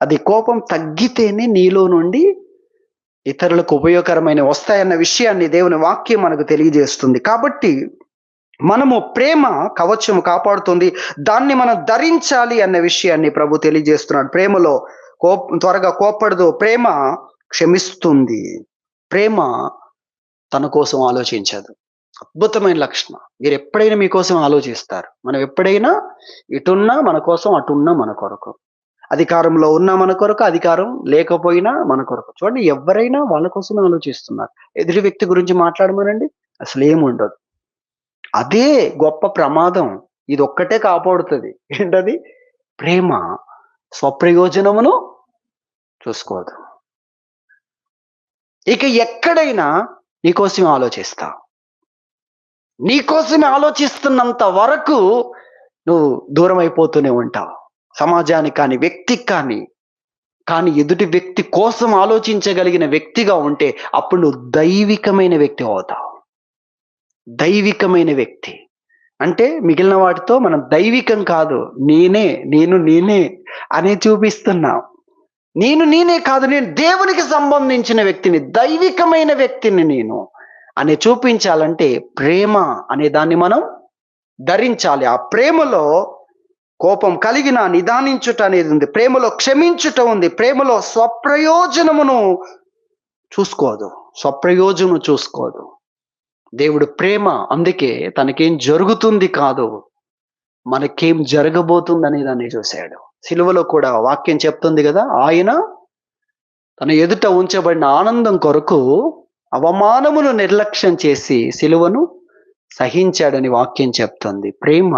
అది కోపం తగ్గితేనే నీలో నుండి ఇతరులకు ఉపయోగకరమైన వస్తాయన్న విషయాన్ని దేవుని వాక్యం మనకు తెలియజేస్తుంది. కాబట్టి మనము ప్రేమ కవచము కాపాడుతుంది. దాన్ని మనం ధరించాలి అన్న విషయాన్ని ప్రభు తెలియజేస్తున్నాడు. ప్రేమలో త్వరగా కోప్పడదు. ప్రేమ క్షమిస్తుంది. ప్రేమ తన కోసం ఆలోచించదు. అద్భుతమైన లక్షణం. మీరు ఎప్పుడైనా మీకోసం ఆలోచిస్తారు. మనం ఎప్పుడైనా ఇటున్నా మన కోసం, అటున్నా మన కొరకు. అధికారంలో ఉన్నా మన కొరకు, అధికారం లేకపోయినా మన కొరకు. చూడండి, ఎవరైనా వాళ్ళ కోసమే ఆలోచిస్తున్నారు. ఎదుటి వ్యక్తి గురించి మాట్లాడమనండి, అసలేముండదు. అదే గొప్ప ప్రమాదం. ఇదొక్కటే కాపాడుతది. ఏంటది? ప్రేమ స్వప్రయోజనమును చూసుకోదు. ఇక ఎక్కడైనా నీకోసమే ఆలోచిస్తా. నీకోసమే ఆలోచిస్తున్నంత వరకు నువ్వు దూరం అయిపోతూనే ఉంటావు. సమాజానికి కానీ, వ్యక్తికి కానీ ఎదుటి వ్యక్తి కోసం ఆలోచించగలిగిన వ్యక్తిగా ఉంటే అప్పుడు నువ్వు దైవికమైన వ్యక్తి అవుతావు. దైవికమైన వ్యక్తి అంటే మిగిలిన వాటితో మనం దైవికం కాదు, నేనే అనే చూపిస్తున్నాం. నేనే కాదు, నేను దేవునికి సంబంధించిన వ్యక్తిని, దైవికమైన వ్యక్తిని నేను అని చూపించాలంటే ప్రేమ అనే దాన్ని మనం ధరించాలి. ఆ ప్రేమలో కోపం కలిగిన నిదానించుట అనేది ఉంది. ప్రేమలో క్షమించుట ఉంది. ప్రేమలో స్వప్రయోజనమును చూసుకోదు. దేవుడు ప్రేమ. అందుకే తనకేం జరుగుతుంది కాదు, మనకేం జరగబోతుంది అనే దాన్ని చూశాడు. సిలువలో కూడా వాక్యం చెప్తుంది కదా, ఆయన తన ఎదుట ఉంచబడిన ఆనందం కొరకు అవమానమును నిర్లక్ష్యం చేసి సిలువను సహించాడని వాక్యం చెప్తుంది. ప్రేమ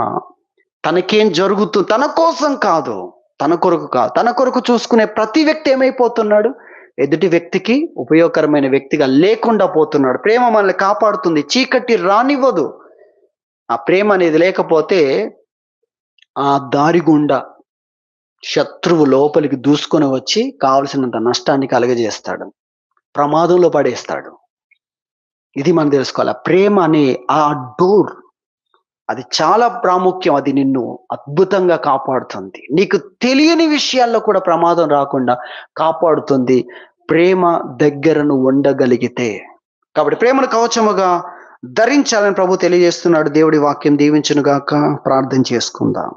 తనకేం జరుగుతుంది, తన కోసం కాదు, తన కొరకు చూసుకునే ప్రతి వ్యక్తి ఏమైపోతున్నాడు? ఎదుటి వ్యక్తికి ఉపయోగకరమైన వ్యక్తిగా లేకుండా పోతున్నాడు. ప్రేమ మనల్ని కాపాడుతుంది, చీకటి రానివ్వదు. ఆ ప్రేమ అనేది లేకపోతే ఆ దారి గుండా శత్రువు లోపలికి దూసుకొని వచ్చి కావలసినంత నష్టాన్ని కలుగజేస్తాడు, ప్రమాదంలో పడేస్తాడు. ఇది మనం తెలుసుకోవాలి. ప్రేమ అనే ఆ డోర్, అది చాలా ప్రాముఖ్యం. అది నిన్ను అద్భుతంగా కాపాడుతుంది. నీకు తెలియని విషయాల్లో కూడా ప్రమాదం రాకుండా కాపాడుతుంది ప్రేమ దగ్గరను ఉండగలిగితే. కాబట్టి ప్రేమను కవచముగా ధరించాలని ప్రభు తెలియజేస్తున్నాడు. దేవుడి వాక్యం దీవించును గాక. ప్రార్థన చేసుకుందాం.